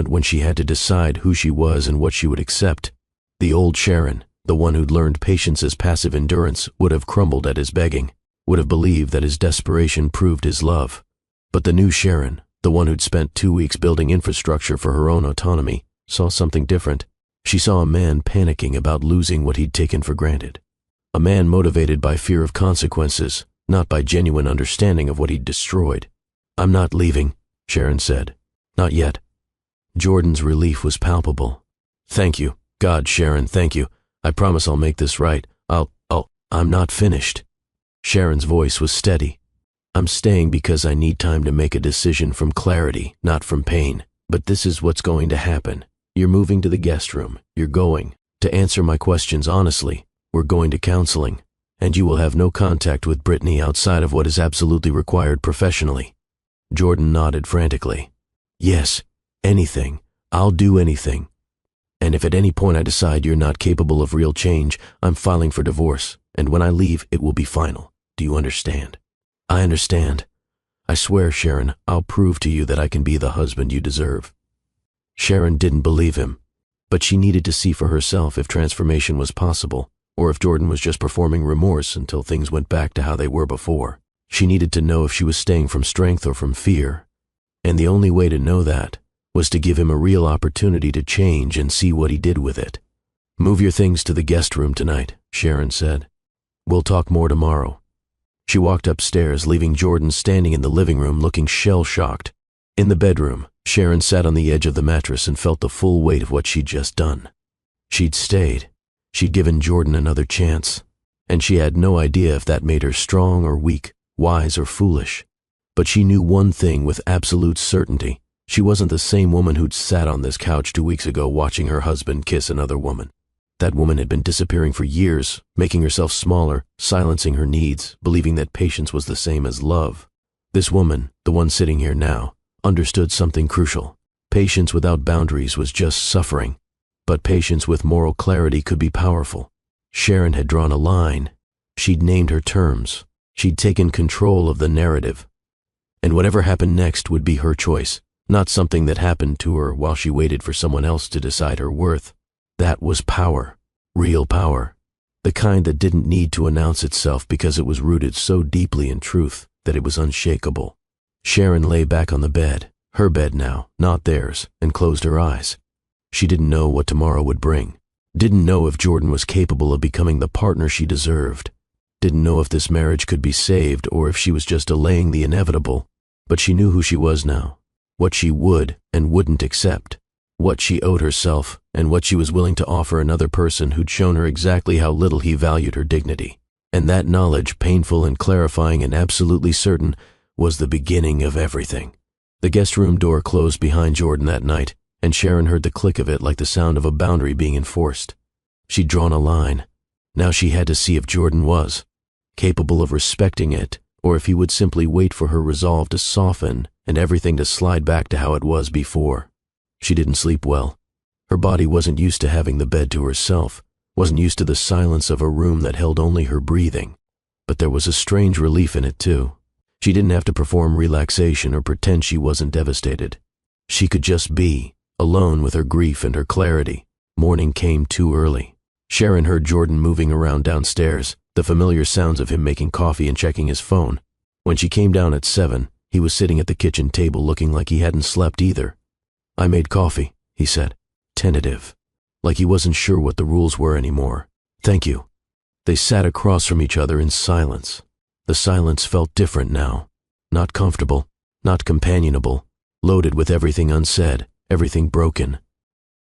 when she had to decide who she was and what she would accept. The old Sharon, the one who'd learned patience as passive endurance, would have crumbled at his begging, would have believed that his desperation proved his love. But the new Sharon, the one who'd spent 2 weeks building infrastructure for her own autonomy, saw something different. She saw a man panicking about losing what he'd taken for granted. A man motivated by fear of consequences, not by genuine understanding of what he'd destroyed. "I'm not leaving," Sharon said. "Not yet." Jordan's relief was palpable. "Thank you. God, Sharon, thank you. I promise I'll make this right. I'm not finished." Sharon's voice was steady. "I'm staying because I need time to make a decision from clarity, not from pain. But this is what's going to happen. You're moving to the guest room. You're going to answer my questions honestly. We're going to counseling, and you will have no contact with Brittany outside of what is absolutely required professionally." Jordan nodded frantically. "Yes, anything. I'll do anything. And if at any point I decide you're not capable of real change, I'm filing for divorce, and when I leave, it will be final. Do you understand?" "I understand. I swear, Sharon, I'll prove to you that I can be the husband you deserve." Sharon didn't believe him, but she needed to see for herself if transformation was possible, or if Jordan was just performing remorse until things went back to how they were before. She needed to know if she was staying from strength or from fear, and the only way to know that was to give him a real opportunity to change and see what he did with it. "Move your things to the guest room tonight," Sharon said. "We'll talk more tomorrow." She walked upstairs, leaving Jordan standing in the living room looking shell-shocked. In the bedroom, Sharon sat on the edge of the mattress and felt the full weight of what she'd just done. She'd stayed. She'd given Jordan another chance, and she had no idea if that made her strong or weak, wise or foolish. But she knew one thing with absolute certainty. She wasn't the same woman who'd sat on this couch 2 weeks ago watching her husband kiss another woman. That woman had been disappearing for years, making herself smaller, silencing her needs, believing that patience was the same as love. This woman, the one sitting here now, understood something crucial. Patience without boundaries was just suffering, but patience with moral clarity could be powerful. Sharon had drawn a line. She'd named her terms. She'd taken control of the narrative. And whatever happened next would be her choice, not something that happened to her while she waited for someone else to decide her worth. That was power, real power, the kind that didn't need to announce itself because it was rooted so deeply in truth that it was unshakable. Sharon lay back on the bed, her bed now, not theirs, and closed her eyes. She didn't know what tomorrow would bring, didn't know if Jordan was capable of becoming the partner she deserved, didn't know if this marriage could be saved or if she was just delaying the inevitable, but she knew who she was now, what she would and wouldn't accept, what she owed herself, and what she was willing to offer another person who'd shown her exactly how little he valued her dignity. And that knowledge, painful and clarifying and absolutely certain, was the beginning of everything. The guest room door closed behind Jordan that night, and Sharon heard the click of it like the sound of a boundary being enforced. She'd drawn a line. Now she had to see if Jordan was capable of respecting it, or if he would simply wait for her resolve to soften and everything to slide back to how it was before. She didn't sleep well. Her body wasn't used to having the bed to herself, wasn't used to the silence of a room that held only her breathing. But there was a strange relief in it too. She didn't have to perform relaxation or pretend she wasn't devastated. She could just be, alone with her grief and her clarity. Morning came too early. Sharon heard Jordan moving around downstairs, the familiar sounds of him making coffee and checking his phone. When she came down at 7, he was sitting at the kitchen table looking like he hadn't slept either. "I made coffee," he said, tentative, like he wasn't sure what the rules were anymore. "Thank you." They sat across from each other in silence. The silence felt different now, not comfortable, not companionable, loaded with everything unsaid, everything broken.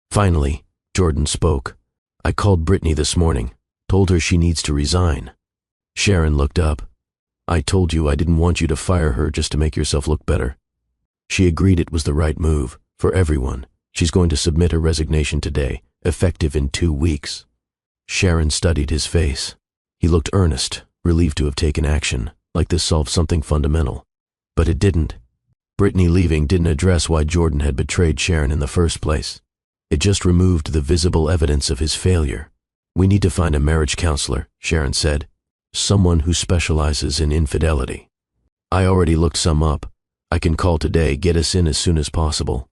Finally, Jordan spoke. "I called Brittany this morning, told her she needs to resign." Sharon looked up. "I told you I didn't want you to fire her just to make yourself look better." She agreed it was the right move, for everyone. She's going to submit her resignation today, effective in 2 weeks. Sharon studied his face. He looked earnest, relieved to have taken action, like this solved something fundamental. But it didn't. Brittany leaving didn't address why Jordan had betrayed Sharon in the first place. It just removed the visible evidence of his failure. "We need to find a marriage counselor," Sharon said. "Someone who specializes in infidelity. I already looked some up. I can call today, get us in as soon as possible."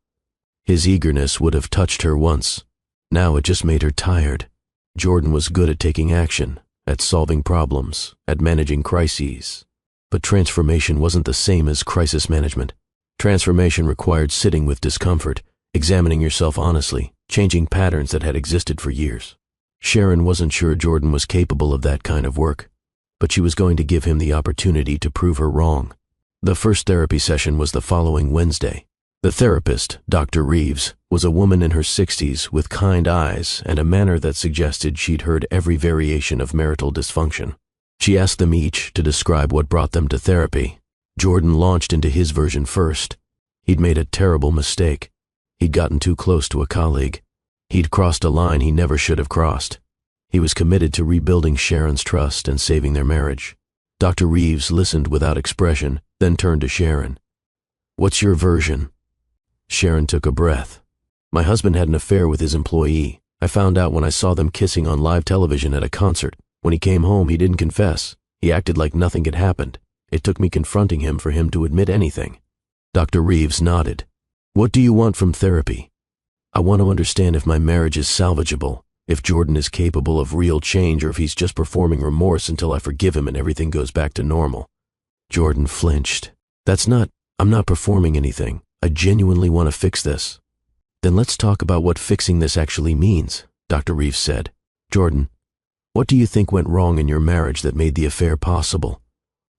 His eagerness would have touched her once. Now it just made her tired. Jordan was good at taking action, at solving problems, at managing crises. But transformation wasn't the same as crisis management. Transformation required sitting with discomfort, examining yourself honestly, changing patterns that had existed for years. Sharon wasn't sure Jordan was capable of that kind of work, but she was going to give him the opportunity to prove her wrong. The first therapy session was the following Wednesday. The therapist, Dr. Reeves, was a woman in her 60s with kind eyes and a manner that suggested she'd heard every variation of marital dysfunction. She asked them each to describe what brought them to therapy. Jordan launched into his version first. He'd made a terrible mistake. He'd gotten too close to a colleague. He'd crossed a line he never should have crossed. He was committed to rebuilding Sharon's trust and saving their marriage. Dr. Reeves listened without expression, then turned to Sharon. "What's your version?" Sharon took a breath. "My husband had an affair with his employee. I found out when I saw them kissing on live television at a concert. When he came home, he didn't confess. He acted like nothing had happened. It took me confronting him for him to admit anything." Dr. Reeves nodded. "What do you want from therapy?" "I want to understand if my marriage is salvageable, if Jordan is capable of real change, or if he's just performing remorse until I forgive him and everything goes back to normal." Jordan flinched. I'm not performing anything. I genuinely want to fix this." "Then let's talk about what fixing this actually means," Dr. Reeves said. "Jordan, what do you think went wrong in your marriage that made the affair possible?"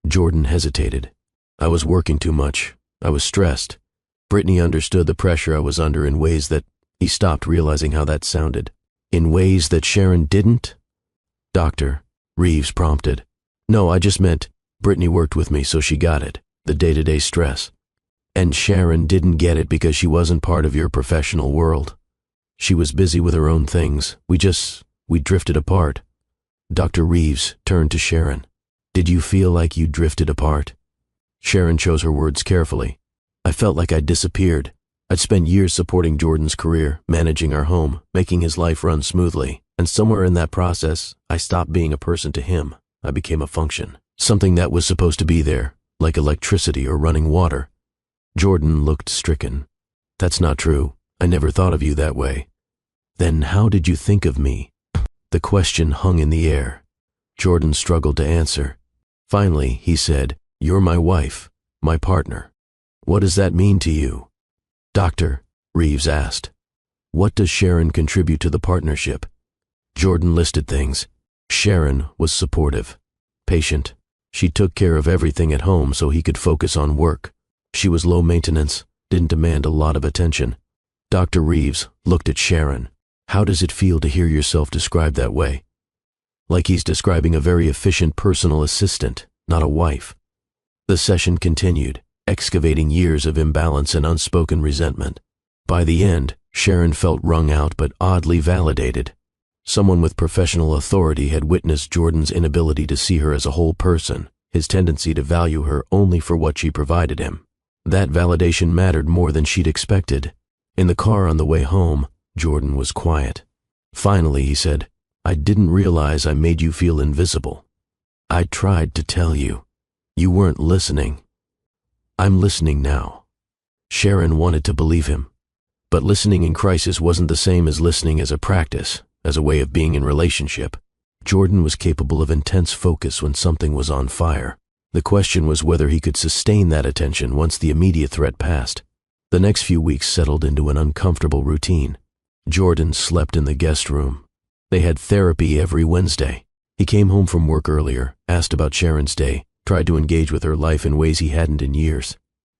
Jordan hesitated. "I was working too much. I was stressed. Brittany understood the pressure I was under in ways that—" He stopped, realizing how that sounded. "In ways that Sharon didn't?" "Doctor," Reeves prompted. "No, I just meant Brittany worked with me, so she got it, the day-to-day stress. And Sharon didn't get it because she wasn't part of your professional world. She was busy with her own things. We drifted apart." Dr. Reeves turned to Sharon. "Did you feel like you drifted apart?" Sharon chose her words carefully. "I felt like I'd disappeared. I'd spent years supporting Jordan's career, managing our home, making his life run smoothly, and somewhere in that process, I stopped being a person to him. I became a function, something that was supposed to be there, like electricity or running water." Jordan looked stricken. "That's not true. I never thought of you that way." "Then how did you think of me?" The question hung in the air. Jordan struggled to answer. Finally, he said, "You're my wife, my partner. What does that mean to you?" "Doctor," Reeves asked, "what does Sharon contribute to the partnership?" Jordan listed things. Sharon was supportive, patient. She took care of everything at home so he could focus on work. She was low maintenance, didn't demand a lot of attention. Dr. Reeves looked at Sharon. "How does it feel to hear yourself described that way?" Like he's describing a very efficient personal assistant, not a wife. The session continued, excavating years of imbalance and unspoken resentment. By the end, Sharon felt wrung out but oddly validated. Someone with professional authority had witnessed Jordan's inability to see her as a whole person, his tendency to value her only for what she provided him. That validation mattered more than she'd expected. In the car on the way home, Jordan was quiet. Finally, he said, "I didn't realize I made you feel invisible. I tried to tell you. You weren't listening. I'm listening now." Sharon wanted to believe him. But listening in crisis wasn't the same as listening as a practice, as a way of being in relationship. Jordan was capable of intense focus when something was on fire. The question was whether he could sustain that attention once the immediate threat passed. The next few weeks settled into an uncomfortable routine. Jordan slept in the guest room. They had therapy every Wednesday. He came home from work earlier, asked about Sharon's day, tried to engage with her life in ways he hadn't in years.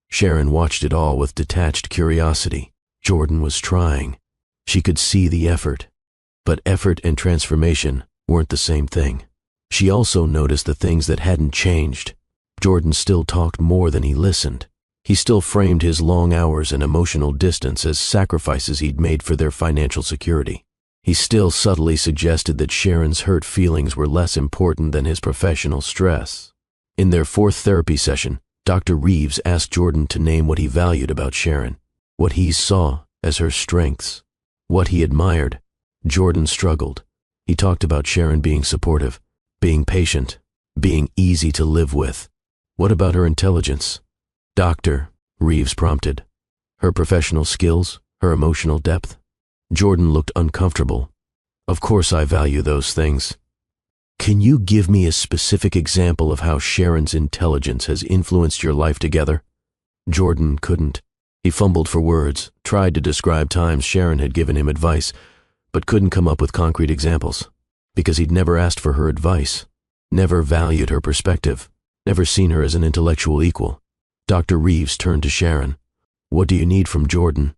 Sharon watched it all with detached curiosity. Jordan was trying. She could see the effort. But effort and transformation weren't the same thing. She also noticed the things that hadn't changed. Jordan still talked more than he listened. He still framed his long hours and emotional distance as sacrifices he'd made for their financial security. He still subtly suggested that Sharon's hurt feelings were less important than his professional stress. In their fourth therapy session, Dr. Reeves asked Jordan to name what he valued about Sharon, what he saw as her strengths, what he admired. Jordan struggled. He talked about Sharon being supportive, being patient, being easy to live with. What about her intelligence? "Doctor," Reeves prompted. "Her professional skills, her emotional depth?" Jordan looked uncomfortable. "Of course I value those things." "Can you give me a specific example of how Sharon's intelligence has influenced your life together?" Jordan couldn't. He fumbled for words, tried to describe times Sharon had given him advice, but couldn't come up with concrete examples, because he'd never asked for her advice, never valued her perspective, never seen her as an intellectual equal. Dr. Reeves turned to Sharon. "What do you need from Jordan?"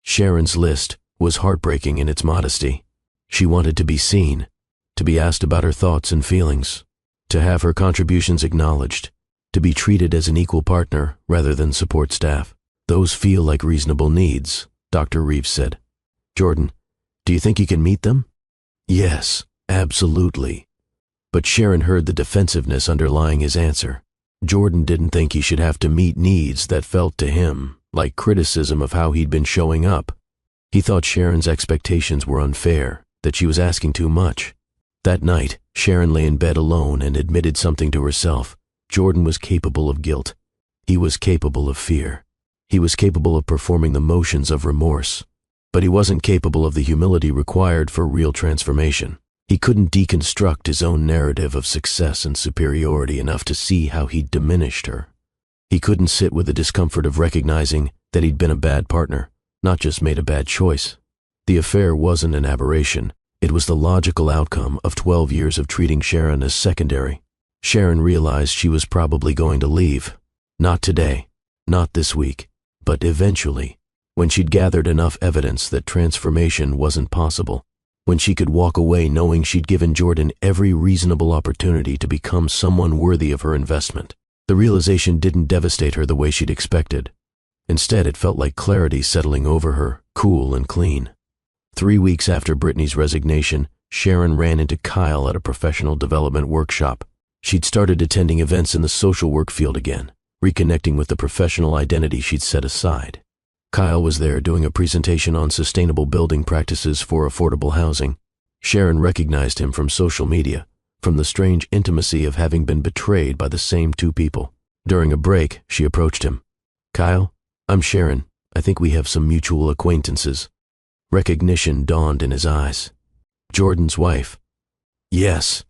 Sharon's list was heartbreaking in its modesty. She wanted to be seen, to be asked about her thoughts and feelings, to have her contributions acknowledged, to be treated as an equal partner rather than support staff. "Those feel like reasonable needs," Dr. Reeves said. "Jordan, do you think you can meet them?" "Yes," Absolutely. But Sharon heard the defensiveness underlying his answer. Jordan didn't think he should have to meet needs that felt to him like criticism of how he'd been showing up. He thought Sharon's expectations were unfair, that she was asking too much. That night, Sharon lay in bed alone and admitted something to herself. Jordan was capable of guilt. He was capable of fear. He was capable of performing the motions of remorse. But he wasn't capable of the humility required for real transformation. He couldn't deconstruct his own narrative of success and superiority enough to see how he'd diminished her. He couldn't sit with the discomfort of recognizing that he'd been a bad partner, not just made a bad choice. The affair wasn't an aberration. It was the logical outcome of 12 years of treating Sharon as secondary. Sharon realized she was probably going to leave. Not today, not this week, but eventually, when she'd gathered enough evidence that transformation wasn't possible, when she could walk away knowing she'd given Jordan every reasonable opportunity to become someone worthy of her investment. The realization didn't devastate her the way she'd expected. Instead, it felt like clarity settling over her, cool and clean. 3 weeks after Brittany's resignation, Sharon ran into Kyle at a professional development workshop. She'd started attending events in the social work field again, reconnecting with the professional identity she'd set aside. Kyle was there doing a presentation on sustainable building practices for affordable housing. Sharon recognized him from social media, from the strange intimacy of having been betrayed by the same two people. During a break, she approached him. "Kyle, I'm Sharon. I think we have some mutual acquaintances." Recognition dawned in his eyes. "Jordan's wife." "Yes."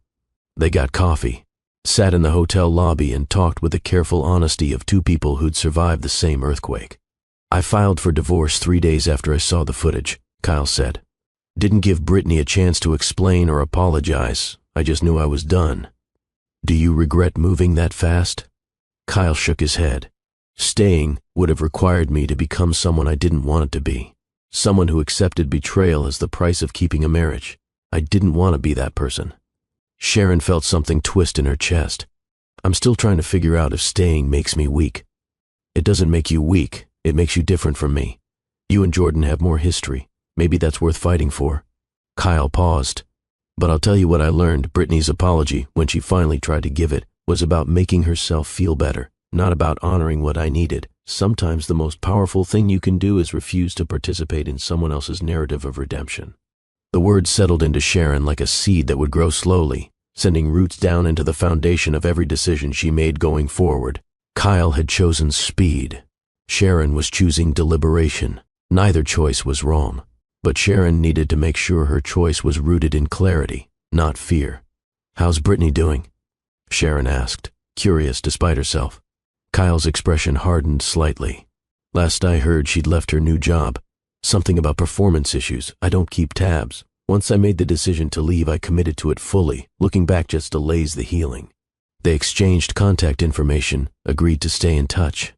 They got coffee, sat in the hotel lobby and talked with the careful honesty of two people who'd survived the same earthquake. "I filed for divorce 3 days after I saw the footage," Kyle said. "Didn't give Brittany a chance to explain or apologize. I just knew I was done." "Do you regret moving that fast?" Kyle shook his head. "Staying would have required me to become someone I didn't want it to be. Someone who accepted betrayal as the price of keeping a marriage. I didn't want to be that person." Sharon felt something twist in her chest. "I'm still trying to figure out if staying makes me weak." "It doesn't make you weak. It makes you different from me. You and Jordan have more history. Maybe that's worth fighting for." Kyle paused. "But I'll tell you what I learned. Brittany's apology, when she finally tried to give it, was about making herself feel better, not about honoring what I needed. Sometimes the most powerful thing you can do is refuse to participate in someone else's narrative of redemption." The words settled into Sharon like a seed that would grow slowly, sending roots down into the foundation of every decision she made going forward. Kyle had chosen speed. Sharon was choosing deliberation. Neither choice was wrong, but Sharon needed to make sure her choice was rooted in clarity, not fear. "How's Brittany doing?" Sharon asked, curious despite herself. Kyle's expression hardened slightly. "Last I heard, she'd left her new job. Something about performance issues. I don't keep tabs. Once I made the decision to leave, I committed to it fully. Looking back just delays the healing." They exchanged contact information, agreed to stay in touch.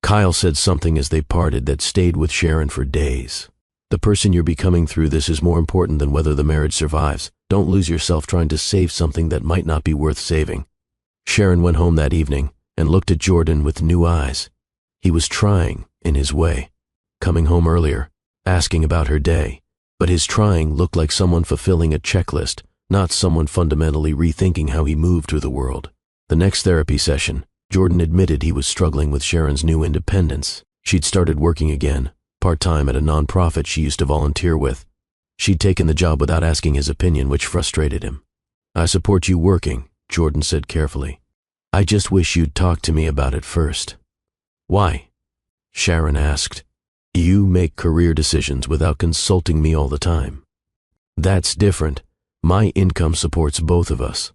Kyle said something as they parted that stayed with Sharon for days. "The person you're becoming through this is more important than whether the marriage survives. Don't lose yourself trying to save something that might not be worth saving." Sharon went home that evening and looked at Jordan with new eyes. He was trying, in his way, coming home earlier, asking about her day, but his trying looked like someone fulfilling a checklist, not someone fundamentally rethinking how he moved through the world. The next therapy session, Jordan admitted he was struggling with Sharon's new independence. She'd started working again, part-time at a nonprofit she used to volunteer with. She'd taken the job without asking his opinion, which frustrated him. "I support you working," Jordan said carefully. "I just wish you'd talk to me about it first." "Why?" Sharon asked. "You make career decisions without consulting me all the time." "That's different. My income supports both of us."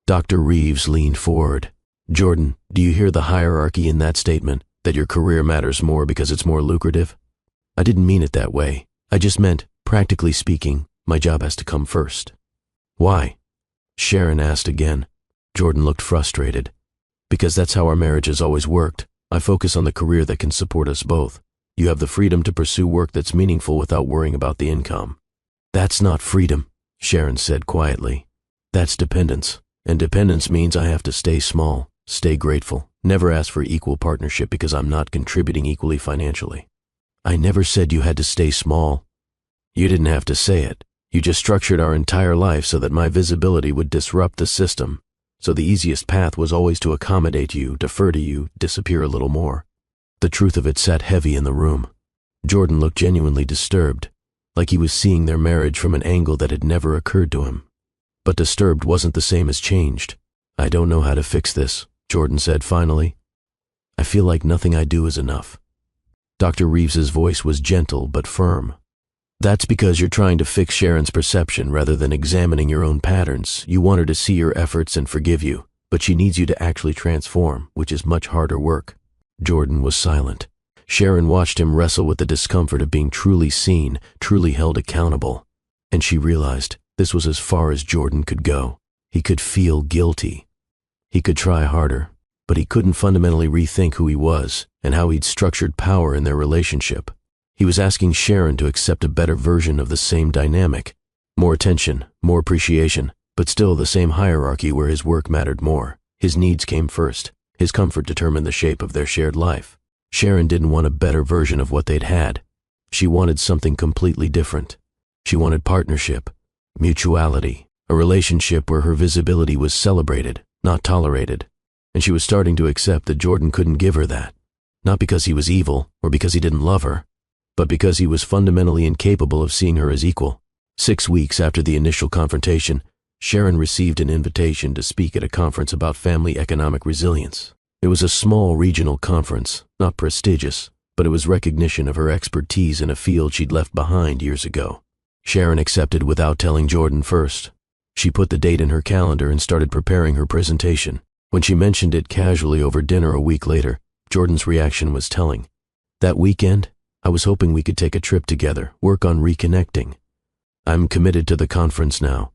Dr. Reeves leaned forward. "Jordan, do you hear the hierarchy in that statement, that your career matters more because it's more lucrative?" "I didn't mean it that way. I just meant, practically speaking, my job has to come first." "Why?" Sharon asked again. Jordan looked frustrated. "Because that's how our marriage has always worked. I focus on the career that can support us both. You have the freedom to pursue work that's meaningful without worrying about the income." "That's not freedom," Sharon said quietly. "That's dependence. And dependence means I have to stay small, stay grateful, never ask for equal partnership because I'm not contributing equally financially." "I never said you had to stay small." "You didn't have to say it. You just structured our entire life so that my visibility would disrupt the system. So the easiest path was always to accommodate you, defer to you, disappear a little more. The truth of it sat heavy in the room. Jordan looked genuinely disturbed, like he was seeing their marriage from an angle that had never occurred to him. But disturbed wasn't the same as changed. I don't know how to fix this, Jordan said finally. I feel like nothing I do is enough. Dr. Reeves's voice was gentle but firm. That's because you're trying to fix Sharon's perception rather than examining your own patterns. You want her to see your efforts and forgive you, but she needs you to actually transform, which is much harder work. Jordan was silent. Sharon watched him wrestle with the discomfort of being truly seen, truly held accountable. And she realized this was as far as Jordan could go. He could feel guilty. He could try harder, but he couldn't fundamentally rethink who he was and how he'd structured power in their relationship. He was asking Sharon to accept a better version of the same dynamic. More attention, more appreciation, but still the same hierarchy where his work mattered more. His needs came first. His comfort determined the shape of their shared life. Sharon didn't want a better version of what they'd had. She wanted something completely different. She wanted partnership, mutuality, a relationship where her visibility was celebrated, not tolerated. And she was starting to accept that Jordan couldn't give her that. Not because he was evil or because he didn't love her, but because he was fundamentally incapable of seeing her as equal. 6 weeks after the initial confrontation, Sharon received an invitation to speak at a conference about family economic resilience. It was a small regional conference, not prestigious, but it was recognition of her expertise in a field she'd left behind years ago. Sharon accepted without telling Jordan first. She put the date in her calendar and started preparing her presentation. When she mentioned it casually over dinner a week later, Jordan's reaction was telling. That weekend, I was hoping we could take a trip together, work on reconnecting. I'm committed to the conference now.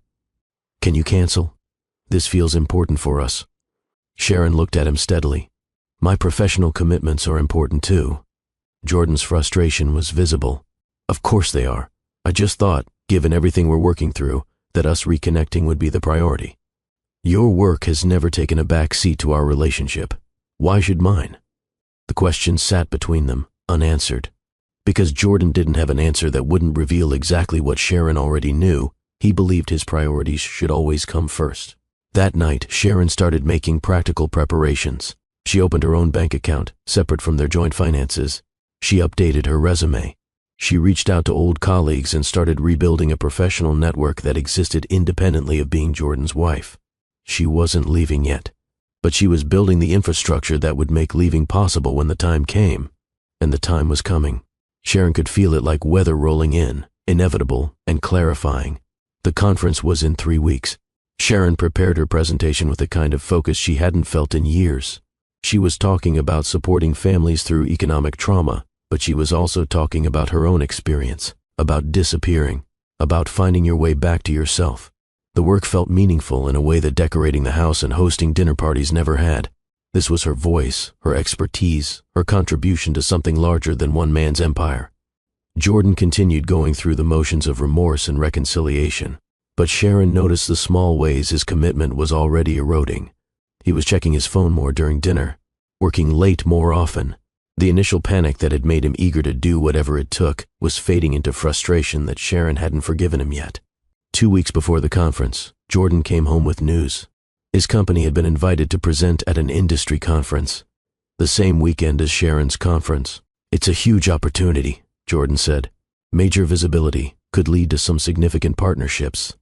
Can you cancel? This feels important for us. Sharon looked at him steadily. My professional commitments are important too. Jordan's frustration was visible. Of course they are. I just thought, given everything we're working through, that us reconnecting would be the priority. Your work has never taken a back seat to our relationship. Why should mine? The question sat between them, unanswered. Because Jordan didn't have an answer that wouldn't reveal exactly what Sharon already knew, he believed his priorities should always come first. That night, Sharon started making practical preparations. She opened her own bank account, separate from their joint finances. She updated her resume. She reached out to old colleagues and started rebuilding a professional network that existed independently of being Jordan's wife. She wasn't leaving yet, but she was building the infrastructure that would make leaving possible when the time came. And the time was coming. Sharon could feel it like weather rolling in, inevitable and clarifying. The conference was in 3 weeks. Sharon prepared her presentation with a kind of focus she hadn't felt in years. She was talking about supporting families through economic trauma, but she was also talking about her own experience, about disappearing, about finding your way back to yourself. The work felt meaningful in a way that decorating the house and hosting dinner parties never had. This was her voice, her expertise, her contribution to something larger than one man's empire. Jordan continued going through the motions of remorse and reconciliation, but Sharon noticed the small ways his commitment was already eroding. He was checking his phone more during dinner, working late more often. The initial panic that had made him eager to do whatever it took was fading into frustration that Sharon hadn't forgiven him yet. 2 weeks before the conference, Jordan came home with news. His company had been invited to present at an industry conference, the same weekend as Sharon's conference. It's a huge opportunity, Jordan said. Major visibility, could lead to some significant partnerships.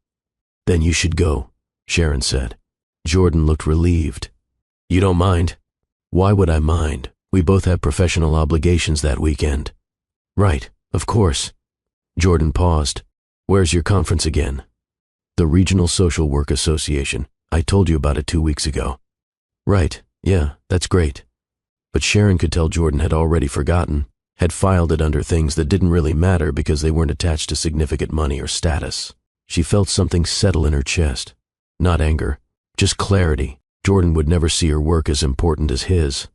Then you should go, Sharon said. Jordan looked relieved. You don't mind? Why would I mind? We both have professional obligations that weekend. Right, of course. Jordan paused. Where's your conference again? The Regional Social Work Association. I told you about it 2 weeks ago. Right, yeah, that's great. But Sharon could tell Jordan had already forgotten, had filed it under things that didn't really matter because they weren't attached to significant money or status. She felt something settle in her chest. Not anger, just clarity. Jordan would never see her work as important as his,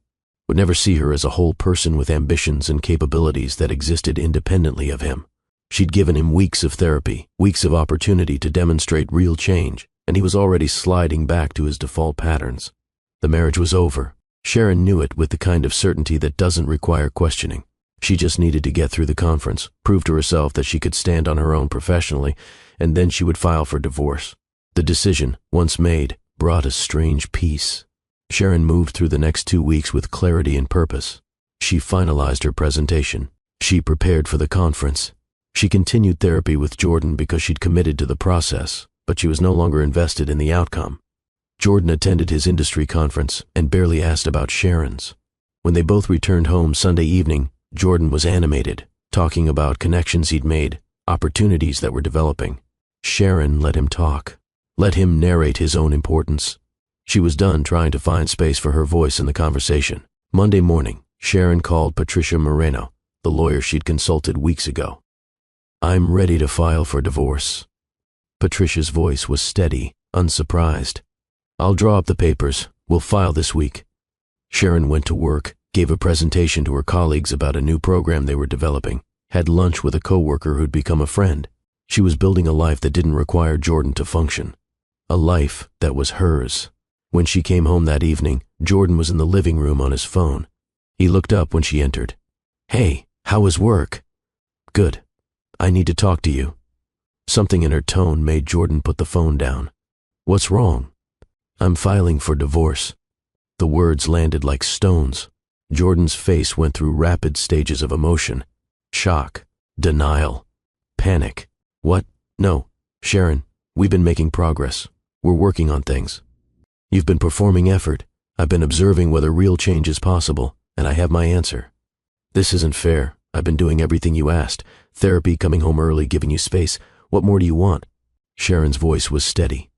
would never see her as a whole person with ambitions and capabilities that existed independently of him. She'd given him weeks of therapy, weeks of opportunity to demonstrate real change, and he was already sliding back to his default patterns. The marriage was over. Sharon knew it with the kind of certainty that doesn't require questioning. She just needed to get through the conference, prove to herself that she could stand on her own professionally, and then she would file for divorce. The decision, once made, brought a strange peace. Sharon moved through the next 2 weeks with clarity and purpose. She finalized her presentation. She prepared for the conference. She continued therapy with Jordan because she'd committed to the process, but she was no longer invested in the outcome. Jordan attended his industry conference and barely asked about Sharon's. When they both returned home Sunday evening, Jordan was animated, talking about connections he'd made, opportunities that were developing. Sharon let him talk, let him narrate his own importance. She was done trying to find space for her voice in the conversation. Monday morning, Sharon called Patricia Moreno, the lawyer she'd consulted weeks ago. "I'm ready to file for divorce." Patricia's voice was steady, unsurprised. "I'll draw up the papers. We'll file this week." Sharon went to work, gave a presentation to her colleagues about a new program they were developing, had lunch with a coworker who'd become a friend. She was building a life that didn't require Jordan to function. A life that was hers. When she came home that evening, Jordan was in the living room on his phone. He looked up when she entered. "Hey, how was work?" "Good. I need to talk to you." Something in her tone made Jordan put the phone down. "What's wrong?" "I'm filing for divorce." The words landed like stones. Jordan's face went through rapid stages of emotion. Shock, denial, panic. "What? No, Sharon, we've been making progress. We're working on things. You've been performing effort. I've been observing whether real change is possible, and I have my answer. This isn't fair. I've been doing everything you asked. Therapy, coming home early, giving you space. What more do you want?" Sharon's voice was steady.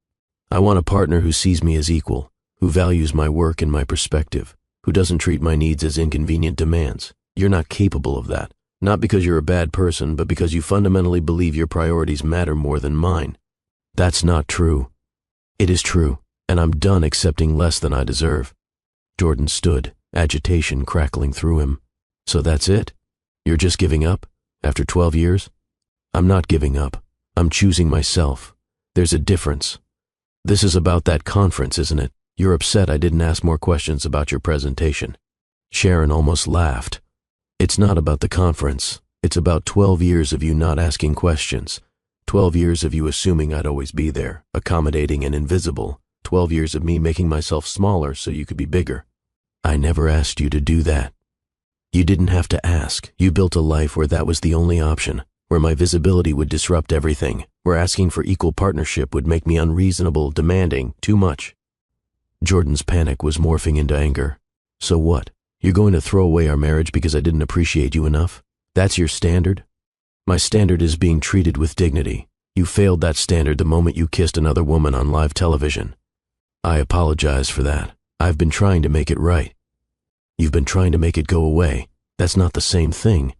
"I want a partner who sees me as equal, who values my work and my perspective, who doesn't treat my needs as inconvenient demands. You're not capable of that. Not because you're a bad person, but because you fundamentally believe your priorities matter more than mine." "That's not true." "It is true, and I'm done accepting less than I deserve." Jordan stood, agitation crackling through him. "So that's it? You're just giving up? After 12 years? "I'm not giving up. I'm choosing myself. There's a difference. This is about that conference, isn't it? You're upset I didn't ask more questions about your presentation." Sharon almost laughed. "It's not about the conference. It's about 12 years of you not asking questions. 12 years of you assuming I'd always be there, accommodating and invisible. 12 years of me making myself smaller so you could be bigger. I never asked you to do that. You didn't have to ask. You built a life where that was the only option, where my visibility would disrupt everything, where asking for equal partnership would make me unreasonable, demanding, too much." Jordan's panic was morphing into anger. "So what? You're going to throw away our marriage because I didn't appreciate you enough? That's your standard?" "My standard is being treated with dignity. You failed that standard the moment you kissed another woman on live television. I apologize for that. I've been trying to make it right." "You've been trying to make it go away. That's not the same thing."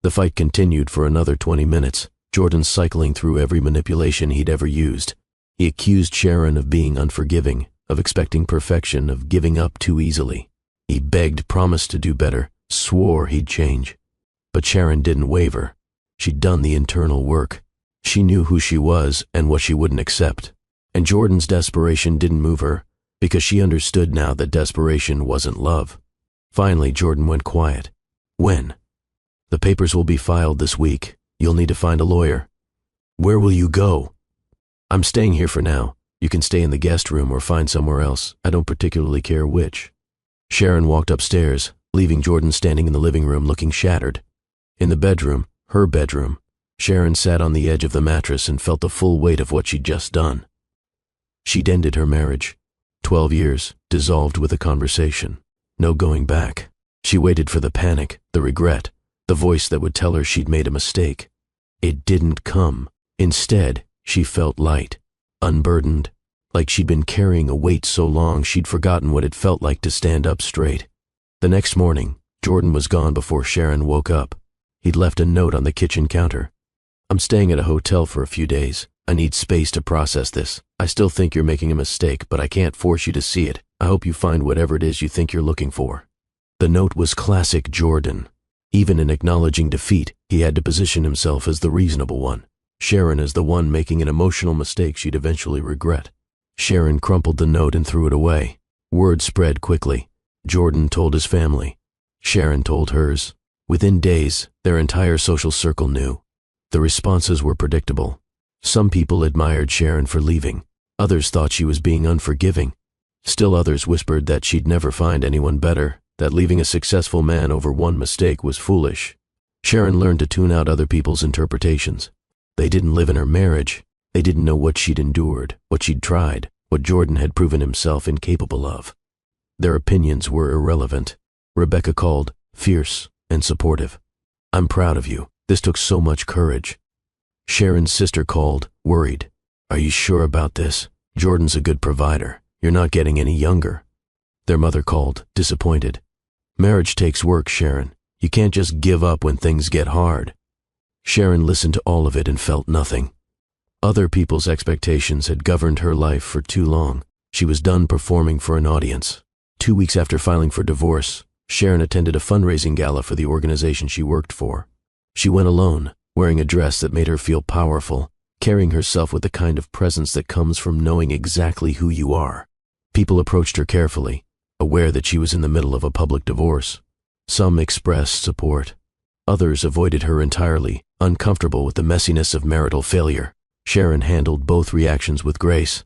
The fight continued for another 20 minutes, Jordan cycling through every manipulation he'd ever used. He accused Sharon of being unforgiving, of expecting perfection, of giving up too easily. He begged, promised to do better, swore he'd change. But Sharon didn't waver. She'd done the internal work. She knew who she was and what she wouldn't accept. And Jordan's desperation didn't move her, because she understood now that desperation wasn't love. Finally, Jordan went quiet. "When?" "The papers will be filed this week. You'll need to find a lawyer." "Where will you go?" "I'm staying here for now. You can stay in the guest room or find somewhere else. I don't particularly care which." Sharon walked upstairs, leaving Jordan standing in the living room looking shattered. In the bedroom, her bedroom, Sharon sat on the edge of the mattress and felt the full weight of what she'd just done. She'd ended her marriage. 12 years, dissolved with a conversation. No going back. She waited for the panic, the regret, the voice that would tell her she'd made a mistake. It didn't come. Instead, she felt light, unburdened, like she'd been carrying a weight so long she'd forgotten what it felt like to stand up straight. The next morning, Jordan was gone before Sharon woke up. He'd left a note on the kitchen counter. "I'm staying at a hotel for a few days. I need space to process this. I still think you're making a mistake, but I can't force you to see it. I hope you find whatever it is you think you're looking for." The note was classic Jordan. Even in acknowledging defeat, he had to position himself as the reasonable one. Sharon as the one making an emotional mistake she'd eventually regret. Sharon crumpled the note and threw it away. Word spread quickly. Jordan told his family. Sharon told hers. Within days, their entire social circle knew. The responses were predictable. Some people admired Sharon for leaving. Others thought she was being unforgiving. Still others whispered that she'd never find anyone better, that leaving a successful man over one mistake was foolish. Sharon learned to tune out other people's interpretations. They didn't live in her marriage. They didn't know what she'd endured, what she'd tried, what Jordan had proven himself incapable of. Their opinions were irrelevant. Rebecca called, fierce and supportive. "I'm proud of you. This took so much courage." Sharon's sister called, worried. "Are you sure about this? Jordan's a good provider. You're not getting any younger." Their mother called, disappointed. "Marriage takes work, Sharon. You can't just give up when things get hard." Sharon listened to all of it and felt nothing. Other people's expectations had governed her life for too long. She was done performing for an audience. 2 weeks after filing for divorce, Sharon attended a fundraising gala for the organization she worked for. She went alone, wearing a dress that made her feel powerful, carrying herself with the kind of presence that comes from knowing exactly who you are. People approached her carefully, aware that she was in the middle of a public divorce. Some expressed support. Others avoided her entirely, uncomfortable with the messiness of marital failure. Sharon handled both reactions with grace.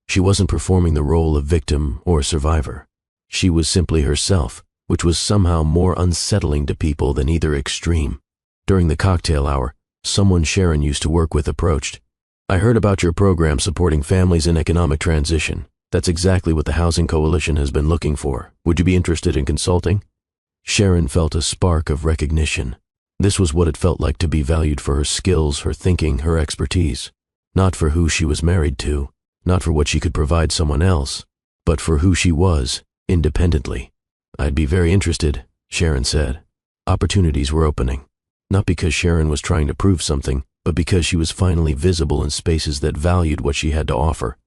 She wasn't performing the role of victim or survivor. She was simply herself, which was somehow more unsettling to people than either extreme. During the cocktail hour, someone Sharon used to work with approached. "I heard about your program supporting families in economic transition. That's exactly what the Housing Coalition has been looking for. Would you be interested in consulting?" Sharon felt a spark of recognition. This was what it felt like to be valued for her skills, her thinking, her expertise. Not for who she was married to, not for what she could provide someone else, but for who she was, independently. "I'd be very interested," Sharon said. Opportunities were opening. Not because Sharon was trying to prove something, but because she was finally visible in spaces that valued what she had to offer.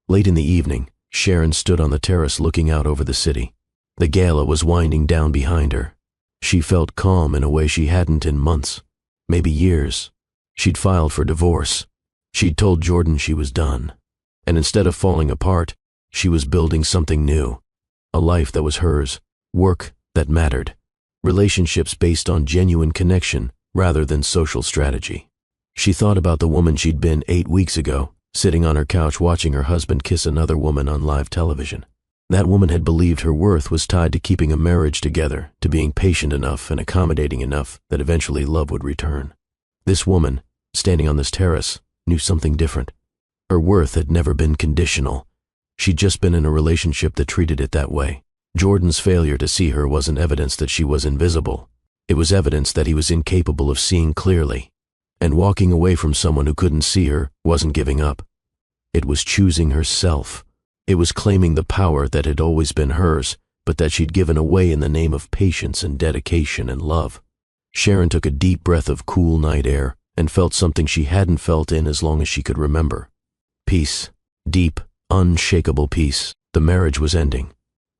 Late in the evening, Sharon stood on the terrace looking out over the city. The gala was winding down behind her. She felt calm in a way she hadn't in months, maybe years. She'd filed for divorce. She'd told Jordan she was done. And instead of falling apart, she was building something new. A life that was hers, work that mattered, relationships based on genuine connection rather than social strategy. She thought about the woman she'd been 8 weeks ago, sitting on her couch watching her husband kiss another woman on live television. That woman had believed her worth was tied to keeping a marriage together, to being patient enough and accommodating enough that eventually love would return. This woman, standing on this terrace, knew something different. Her worth had never been conditional. She'd just been in a relationship that treated it that way. Jordan's failure to see her wasn't evidence that she was invisible. It was evidence that he was incapable of seeing clearly. And walking away from someone who couldn't see her wasn't giving up. It was choosing herself. It was claiming the power that had always been hers, but that she'd given away in the name of patience and dedication and love. Sharon took a deep breath of cool night air and felt something she hadn't felt in as long as she could remember. Peace. Deep, unshakable peace. The marriage was ending.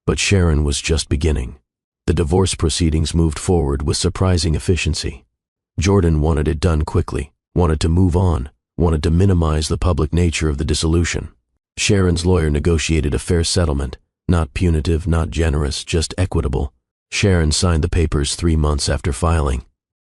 But Sharon was just beginning. The divorce proceedings moved forward with surprising efficiency. Jordan wanted it done quickly, wanted to move on, wanted to minimize the public nature of the dissolution. Sharon's lawyer negotiated a fair settlement, not punitive, not generous, just equitable. Sharon signed the papers 3 months after filing.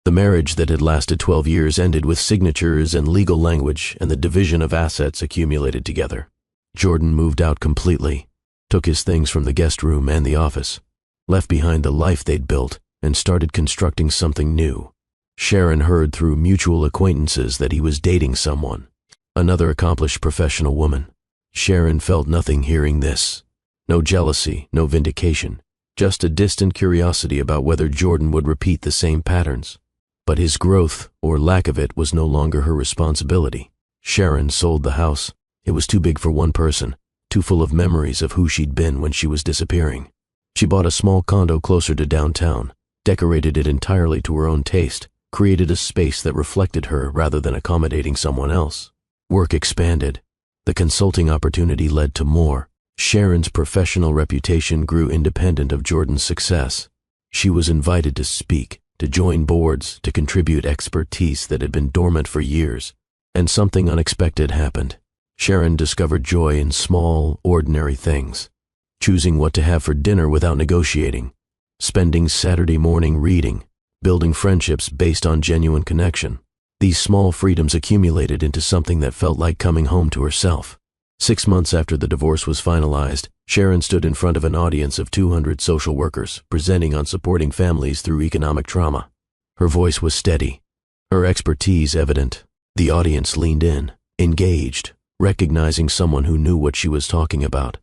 The marriage that had lasted 12 years ended with signatures and legal language and the division of assets accumulated together. Jordan moved out completely, took his things from the guest room and the office, left behind the life they'd built, and started constructing something new. Sharon heard through mutual acquaintances that he was dating someone, another accomplished professional woman. Sharon felt nothing hearing this. No jealousy, no vindication, just a distant curiosity about whether Jordan would repeat the same patterns. But his growth, or lack of it, was no longer her responsibility. Sharon sold the house. It was too big for one person, too full of memories of who she'd been when she was disappearing. She bought a small condo closer to downtown, decorated it entirely to her own taste, created a space that reflected her rather than accommodating someone else. Work expanded. The consulting opportunity led to more. Sharon's professional reputation grew independent of Jordan's success. She was invited to speak, to join boards, to contribute expertise that had been dormant for years. And something unexpected happened. Sharon discovered joy in small, ordinary things. Choosing what to have for dinner without negotiating. Spending Saturday morning reading. building friendships based on genuine connection. These small freedoms accumulated into something that felt like coming home to herself. 6 months after the divorce was finalized, Sharon stood in front of an audience of 200 social workers, presenting on supporting families through economic trauma. Her voice was steady, her expertise evident. The audience leaned in, engaged, recognizing someone who knew what she was talking about.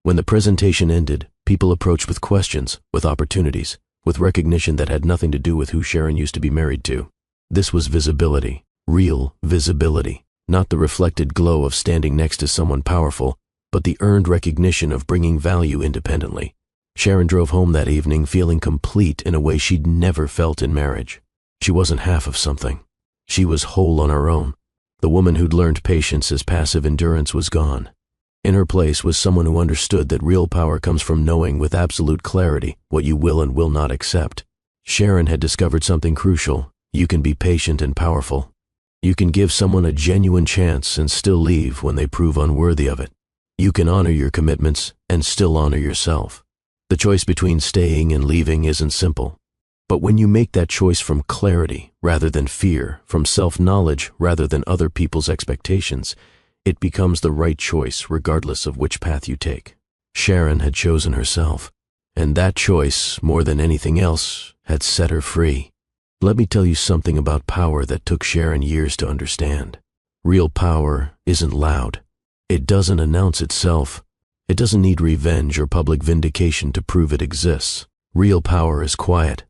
When the presentation ended, people approached with questions, with opportunities, with recognition that had nothing to do with who Sharon used to be married to. This was visibility, real visibility, not the reflected glow of standing next to someone powerful, but the earned recognition of bringing value independently. Sharon drove home that evening feeling complete in a way she'd never felt in marriage. She wasn't half of something. She was whole on her own. The woman who'd learned patience as passive endurance was gone. In her place was someone who understood that real power comes from knowing with absolute clarity what you will and will not accept. Sharon had discovered something crucial. You can be patient and powerful. You can give someone a genuine chance and still leave when they prove unworthy of it. You can honor your commitments and still honor yourself. The choice between staying and leaving isn't simple. But when you make that choice from clarity rather than fear, from self-knowledge rather than other people's expectations, it becomes the right choice regardless of which path you take. Sharon had chosen herself, and that choice, more than anything else, had set her free. Let me tell you something about power that took Sharon years to understand. Real power isn't loud. It doesn't announce itself. It doesn't need revenge or public vindication to prove it exists. Real power is quiet.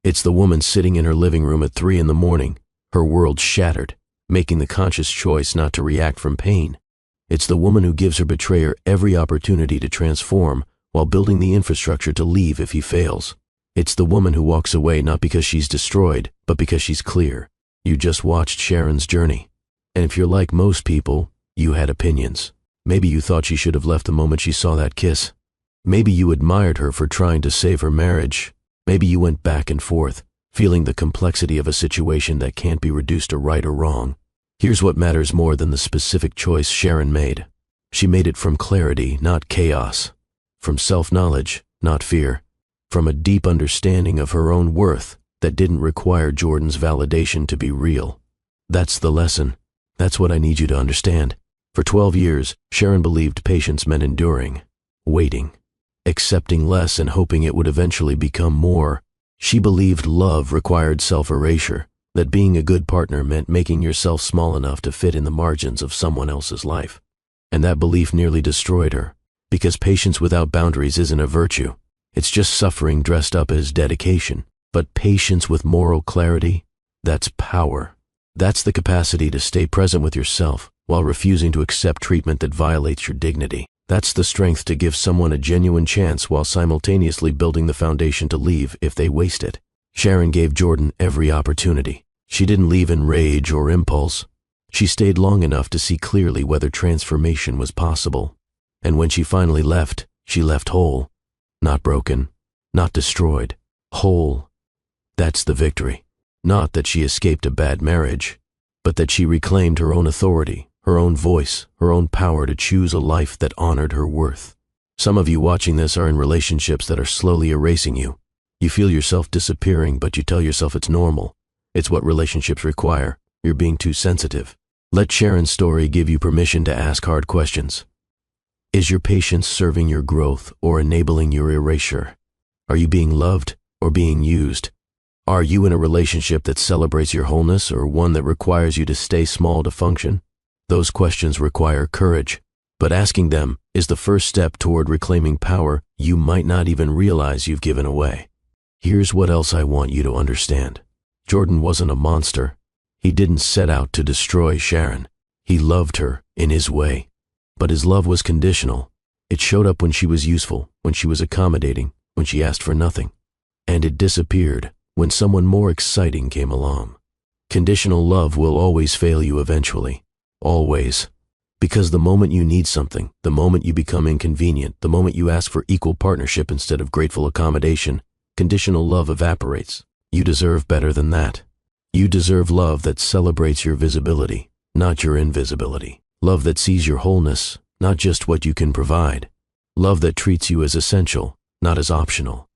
It's the woman sitting in her living room at 3 a.m, her world shattered, making the conscious choice not to react from pain. It's the woman who gives her betrayer every opportunity to transform while building the infrastructure to leave if he fails. It's the woman who walks away not because she's destroyed, but because she's clear. You just watched Sharon's journey. And if you're like most people, you had opinions. Maybe you thought she should have left the moment she saw that kiss. Maybe you admired her for trying to save her marriage. Maybe you went back and forth, feeling the complexity of a situation that can't be reduced to right or wrong. Here's what matters more than the specific choice Sharon made. She made it from clarity, not chaos. From self-knowledge, not fear. From a deep understanding of her own worth that didn't require Jordan's validation to be real. That's the lesson. That's what I need you to understand. For 12 years, Sharon believed patience meant enduring, waiting, accepting less and hoping it would eventually become more. She believed love required self-erasure, that being a good partner meant making yourself small enough to fit in the margins of someone else's life. And that belief nearly destroyed her, because patience without boundaries isn't a virtue. It's just suffering dressed up as dedication. But patience with moral clarity, that's power. That's the capacity to stay present with yourself while refusing to accept treatment that violates your dignity. That's the strength to give someone a genuine chance while simultaneously building the foundation to leave if they waste it. Sharon gave Jordan every opportunity. She didn't leave in rage or impulse. She stayed long enough to see clearly whether transformation was possible. And when she finally left, she left whole. Not broken, not destroyed, whole. That's the victory. Not that she escaped a bad marriage, but that she reclaimed her own authority, her own voice, her own power to choose a life that honored her worth. Some of you watching this are in relationships that are slowly erasing you. You feel yourself disappearing, but you tell yourself it's normal. It's what relationships require. You're being too sensitive. Let Sharon's story give you permission to ask hard questions. Is your patience serving your growth or enabling your erasure? Are you being loved or being used? Are you in a relationship that celebrates your wholeness or one that requires you to stay small to function? Those questions require courage, but asking them is the first step toward reclaiming power you might not even realize you've given away. Here's what else I want you to understand. Jordan wasn't a monster. He didn't set out to destroy Sharon. He loved her in his way. But his love was conditional. It showed up when she was useful, when she was accommodating, when she asked for nothing. And it disappeared when someone more exciting came along. Conditional love will always fail you eventually. Always. Because the moment you need something, the moment you become inconvenient, the moment you ask for equal partnership instead of grateful accommodation, conditional love evaporates. You deserve better than that. You deserve love that celebrates your visibility, not your invisibility. Love that sees your wholeness, not just what you can provide. Love that treats you as essential, not as optional.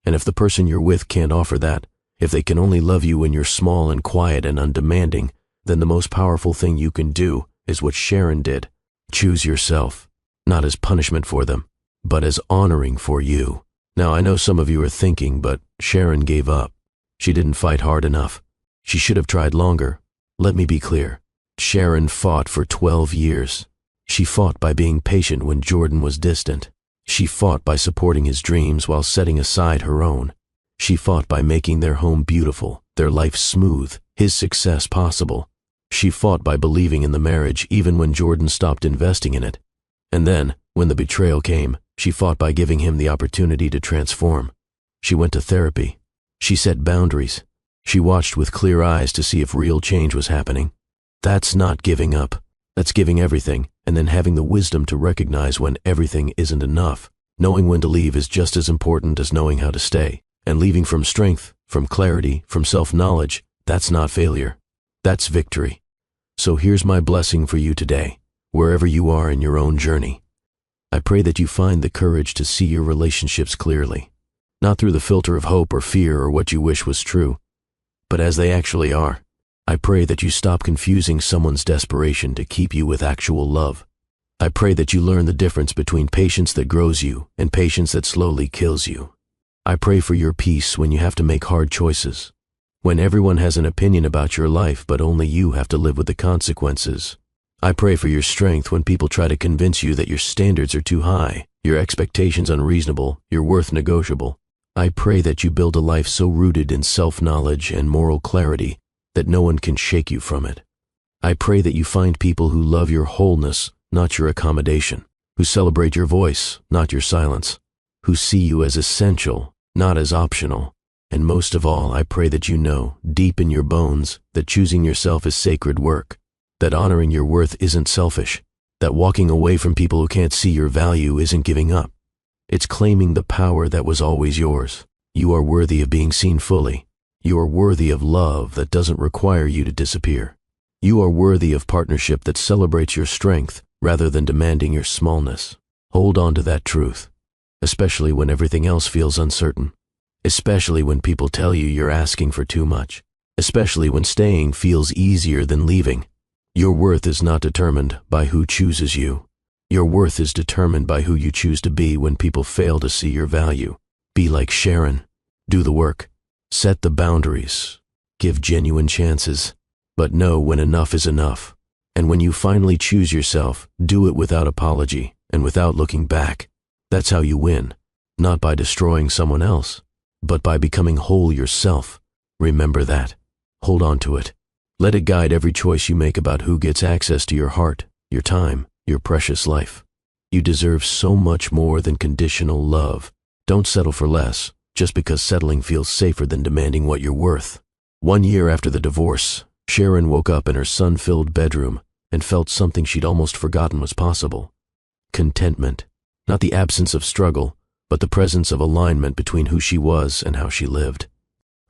And if the person you're with can't offer that, If they can only love you when you're small and quiet and undemanding, then the most powerful thing you can do is what Sharon did. Choose yourself, not as punishment for them, but as honoring for you. Now, I know some of you are thinking, but Sharon gave up. She didn't fight hard enough. She should have tried longer. Let me be clear. Sharon fought for 12 years. She fought by being patient when Jordan was distant. She fought by supporting his dreams while setting aside her own. She fought by making their home beautiful, their life smooth, his success possible. She fought by believing in the marriage even when Jordan stopped investing in it. And then, when the betrayal came, she fought by giving him the opportunity to transform. She went to therapy. She set boundaries. She watched with clear eyes to see if real change was happening. That's not giving up. That's giving everything, and then having the wisdom to recognize when everything isn't enough. Knowing when to leave is just as important as knowing how to stay. And leaving from strength, from clarity, from self-knowledge, that's not failure. That's victory. So here's my blessing for you today, wherever you are in your own journey. I pray that you find the courage to see your relationships clearly, not through the filter of hope or fear or what you wish was true, but as they actually are. I pray that you stop confusing someone's desperation to keep you with actual love. I pray that you learn the difference between patience that grows you and patience that slowly kills you. I pray for your peace when you have to make hard choices, when everyone has an opinion about your life but only you have to live with the consequences. I pray for your strength when people try to convince you that your standards are too high, your expectations unreasonable, your worth negotiable. I pray that you build a life so rooted in self-knowledge and moral clarity that no one can shake you from it. I pray that you find people who love your wholeness, not your accommodation, who celebrate your voice, not your silence, who see you as essential, not as optional. And most of all, I pray that you know, deep in your bones, that choosing yourself is sacred work, that honoring your worth isn't selfish, that walking away from people who can't see your value isn't giving up. It's claiming the power that was always yours. You are worthy of being seen fully. You are worthy of love that doesn't require you to disappear. You are worthy of partnership that celebrates your strength rather than demanding your smallness. Hold on to that truth, especially when everything else feels uncertain, especially when people tell you you're asking for too much, especially when staying feels easier than leaving. Your worth is not determined by who chooses you. Your worth is determined by who you choose to be when people fail to see your value. Be like Sharon. Do the work. Set the boundaries. Give genuine chances. But know when enough is enough. And when you finally choose yourself, do it without apology and without looking back. That's how you win. Not by destroying someone else, but by becoming whole yourself. Remember that. Hold on to it. Let it guide every choice you make about who gets access to your heart, your time, your precious life. You deserve so much more than conditional love. Don't settle for less, just because settling feels safer than demanding what you're worth. 1 year after the divorce, Sharon woke up in her sun-filled bedroom and felt something she'd almost forgotten was possible. Contentment. Not the absence of struggle, but the presence of alignment between who she was and how she lived.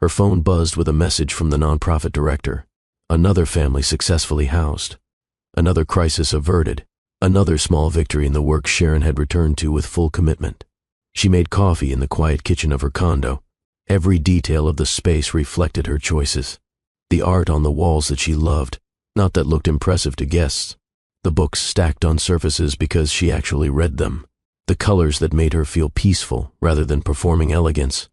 Her phone buzzed with a message from the nonprofit director. Another family successfully housed. Another crisis averted. Another small victory in the work Sharon had returned to with full commitment. She made coffee in the quiet kitchen of her condo. Every detail of the space reflected her choices. The art on the walls that she loved, not that looked impressive to guests. The books stacked on surfaces because she actually read them. The colors that made her feel peaceful rather than performing elegance.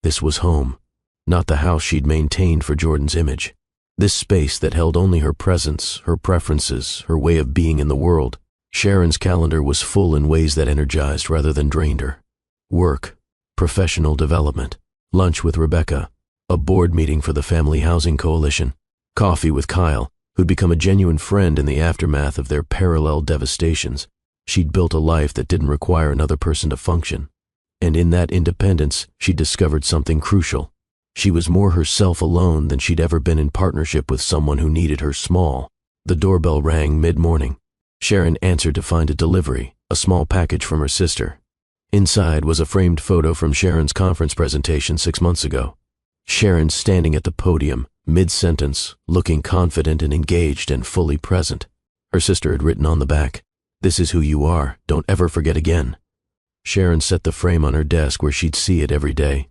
This was home, not the house she'd maintained for Jordan's image. This space that held only her presence, her preferences, her way of being in the world. Sharon's calendar was full in ways that energized rather than drained her. Work, professional development, lunch with Rebecca, a board meeting for the Family Housing Coalition, coffee with Kyle, who'd become a genuine friend in the aftermath of their parallel devastations. She'd built a life that didn't require another person to function. And in that independence, she discovered something crucial. She was more herself alone than she'd ever been in partnership with someone who needed her small. The doorbell rang mid-morning. Sharon answered to find a delivery, a small package from her sister. Inside was a framed photo from Sharon's conference presentation 6 months ago. Sharon standing at the podium, mid-sentence, looking confident and engaged and fully present. Her sister had written on the back, "This is who you are, don't ever forget again." Sharon set the frame on her desk where she'd see it every day.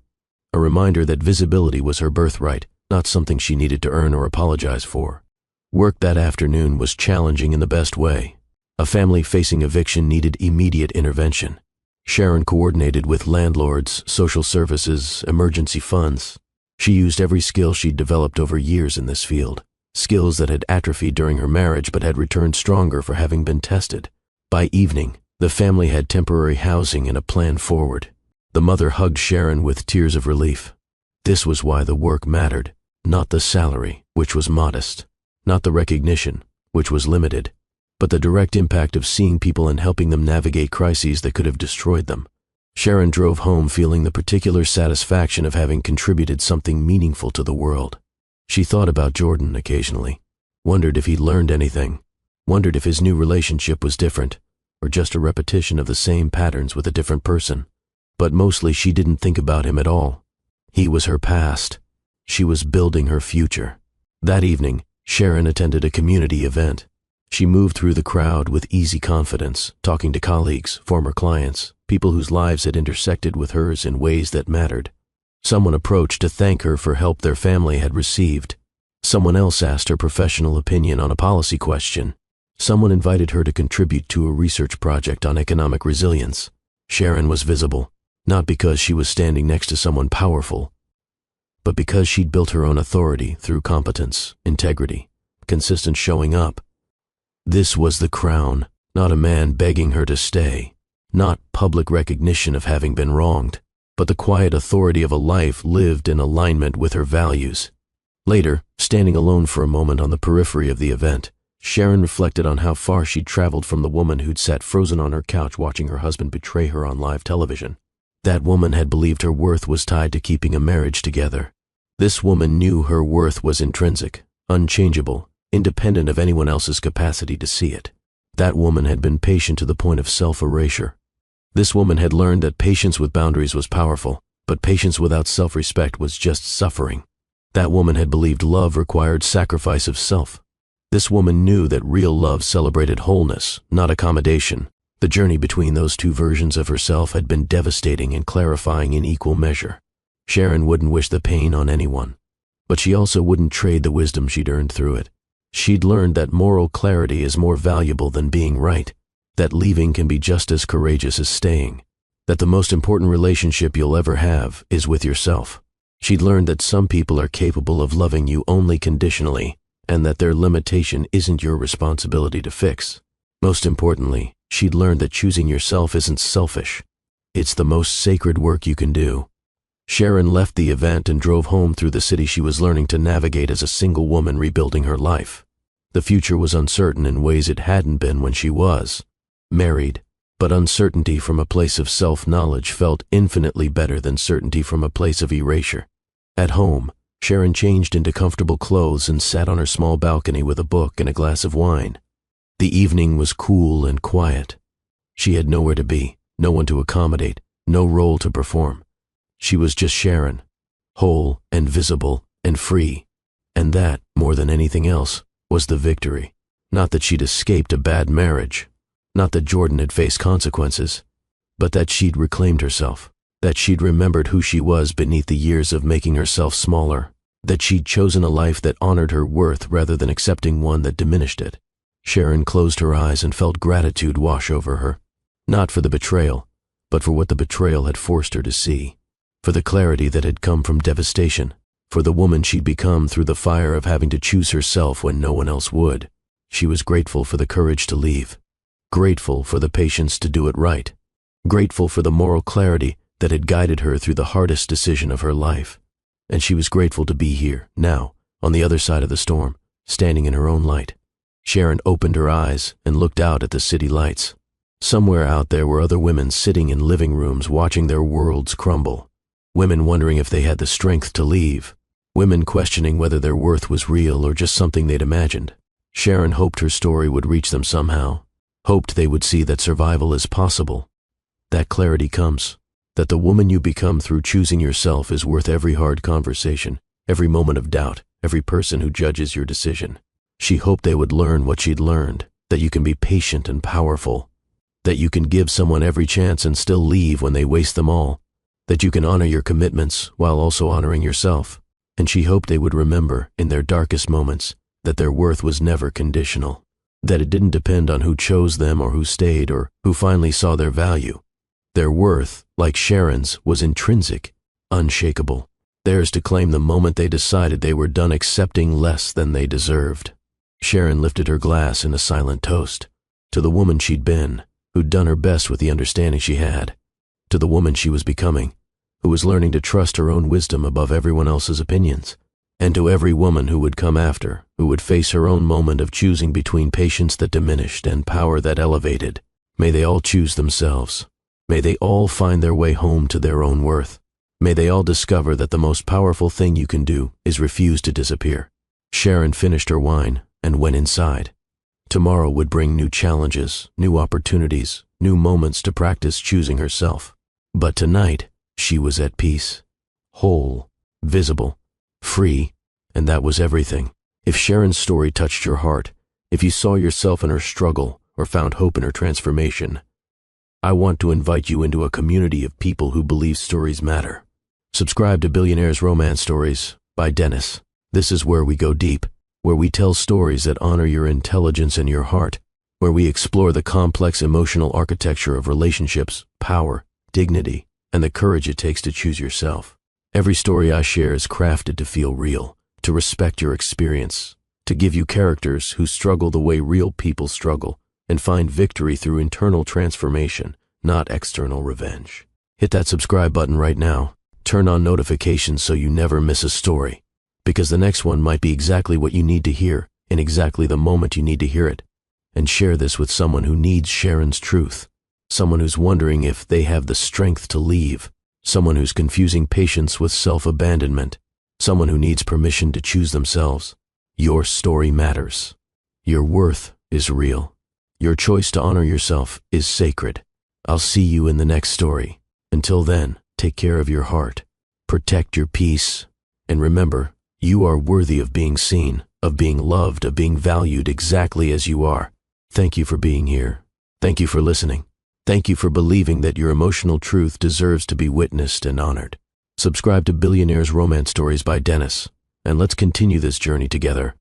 a reminder that visibility was her birthright, not something she needed to earn or apologize for. Work that afternoon was challenging in the best way. A family facing eviction needed immediate intervention. Sharon coordinated with landlords, social services, emergency funds. She used every skill she'd developed over years in this field, skills that had atrophied during her marriage but had returned stronger for having been tested. By evening, the family had temporary housing and a plan forward. The mother hugged Sharon with tears of relief. This was why the work mattered, not the salary, which was modest, not the recognition, which was limited, but the direct impact of seeing people and helping them navigate crises that could have destroyed them. Sharon drove home feeling the particular satisfaction of having contributed something meaningful to the world. She thought about Jordan occasionally, wondered if he'd learned anything, wondered if his new relationship was different, or just a repetition of the same patterns with a different person. But mostly she didn't think about him at all. He was her past. She was building her future. That evening, Sharon attended a community event. She moved through the crowd with easy confidence, talking to colleagues, former clients, people whose lives had intersected with hers in ways that mattered. Someone approached to thank her for help their family had received. Someone else asked her professional opinion on a policy question. Someone invited her to contribute to a research project on economic resilience. Sharon was visible, not because she was standing next to someone powerful, but because she'd built her own authority through competence, integrity, consistent showing up. This was the crown, not a man begging her to stay, not public recognition of having been wronged, but the quiet authority of a life lived in alignment with her values. Later, standing alone for a moment on the periphery of the event, Sharon reflected on how far she'd traveled from the woman who'd sat frozen on her couch watching her husband betray her on live television. That woman had believed her worth was tied to keeping a marriage together. This woman knew her worth was intrinsic, unchangeable, independent of anyone else's capacity to see it. That woman had been patient to the point of self-erasure. This woman had learned that patience with boundaries was powerful, but patience without self-respect was just suffering. That woman had believed love required sacrifice of self. This woman knew that real love celebrated wholeness, not accommodation. The journey between those two versions of herself had been devastating and clarifying in equal measure. Sharon wouldn't wish the pain on anyone, but she also wouldn't trade the wisdom she'd earned through it. She'd learned that moral clarity is more valuable than being right, that leaving can be just as courageous as staying, that the most important relationship you'll ever have is with yourself. She'd learned that some people are capable of loving you only conditionally, and that their limitation isn't your responsibility to fix. Most importantly, she'd learned that choosing yourself isn't selfish. It's the most sacred work you can do. Sharon left the event and drove home through the city she was learning to navigate as a single woman rebuilding her life. The future was uncertain in ways it hadn't been when she was married, but uncertainty from a place of self-knowledge felt infinitely better than certainty from a place of erasure. At home, Sharon changed into comfortable clothes and sat on her small balcony with a book and a glass of wine. The evening was cool and quiet. She had nowhere to be, no one to accommodate, no role to perform. She was just Sharon, whole and visible and free. And that, more than anything else, was the victory. Not that she'd escaped a bad marriage, not that Jordan had faced consequences, but that she'd reclaimed herself, that she'd remembered who she was beneath the years of making herself smaller, that she'd chosen a life that honored her worth rather than accepting one that diminished it. Sharon closed her eyes and felt gratitude wash over her, not for the betrayal, but for what the betrayal had forced her to see, for the clarity that had come from devastation, for the woman she'd become through the fire of having to choose herself when no one else would. She was grateful for the courage to leave, grateful for the patience to do it right, grateful for the moral clarity that had guided her through the hardest decision of her life. And she was grateful to be here, now, on the other side of the storm, standing in her own light. Sharon opened her eyes and looked out at the city lights. Somewhere out there were other women sitting in living rooms watching their worlds crumble. Women wondering if they had the strength to leave. Women questioning whether their worth was real or just something they'd imagined. Sharon hoped her story would reach them somehow, hoped they would see that survival is possible. That clarity comes, that the woman you become through choosing yourself is worth every hard conversation, every moment of doubt, every person who judges your decision. She hoped they would learn what she'd learned, that you can be patient and powerful, that you can give someone every chance and still leave when they waste them all, that you can honor your commitments while also honoring yourself. And she hoped they would remember, in their darkest moments, that their worth was never conditional, that it didn't depend on who chose them or who stayed or who finally saw their value. Their worth, like Sharon's, was intrinsic, unshakable, theirs to claim the moment they decided they were done accepting less than they deserved. Sharon lifted her glass in a silent toast, to the woman she'd been, who'd done her best with the understanding she had, to the woman she was becoming, who was learning to trust her own wisdom above everyone else's opinions, and to every woman who would come after, who would face her own moment of choosing between patience that diminished and power that elevated. May they all choose themselves. May they all find their way home to their own worth. May they all discover that the most powerful thing you can do is refuse to disappear. Sharon finished her wine and went inside. Tomorrow would bring new challenges, new opportunities, new moments to practice choosing herself. But tonight, she was at peace, whole, visible, free, and that was everything. If Sharon's story touched your heart, if you saw yourself in her struggle or found hope in her transformation, I want to invite you into a community of people who believe stories matter. Subscribe to Billionaire's Romance Stories by Dennis. This is where we go deep, where we tell stories that honor your intelligence and your heart, where we explore the complex emotional architecture of relationships, power, dignity, and the courage it takes to choose yourself. Every story I share is crafted to feel real, to respect your experience, to give you characters who struggle the way real people struggle, and find victory through internal transformation, not external revenge. Hit that subscribe button right now. Turn on notifications so you never miss a story, because the next one might be exactly what you need to hear in exactly the moment you need to hear it. And share this with someone who needs Sharon's truth, someone who's wondering if they have the strength to leave, someone who's confusing patience with self-abandonment, someone who needs permission to choose themselves. Your story matters. Your worth is real. Your choice to honor yourself is sacred. I'll see you in the next story. Until then, take care of your heart, protect your peace, and remember, you are worthy of being seen, of being loved, of being valued exactly as you are. Thank you for being here. Thank you for listening. Thank you for believing that your emotional truth deserves to be witnessed and honored. Subscribe to Billionaire's Romance Stories by Dennis, and let's continue this journey together.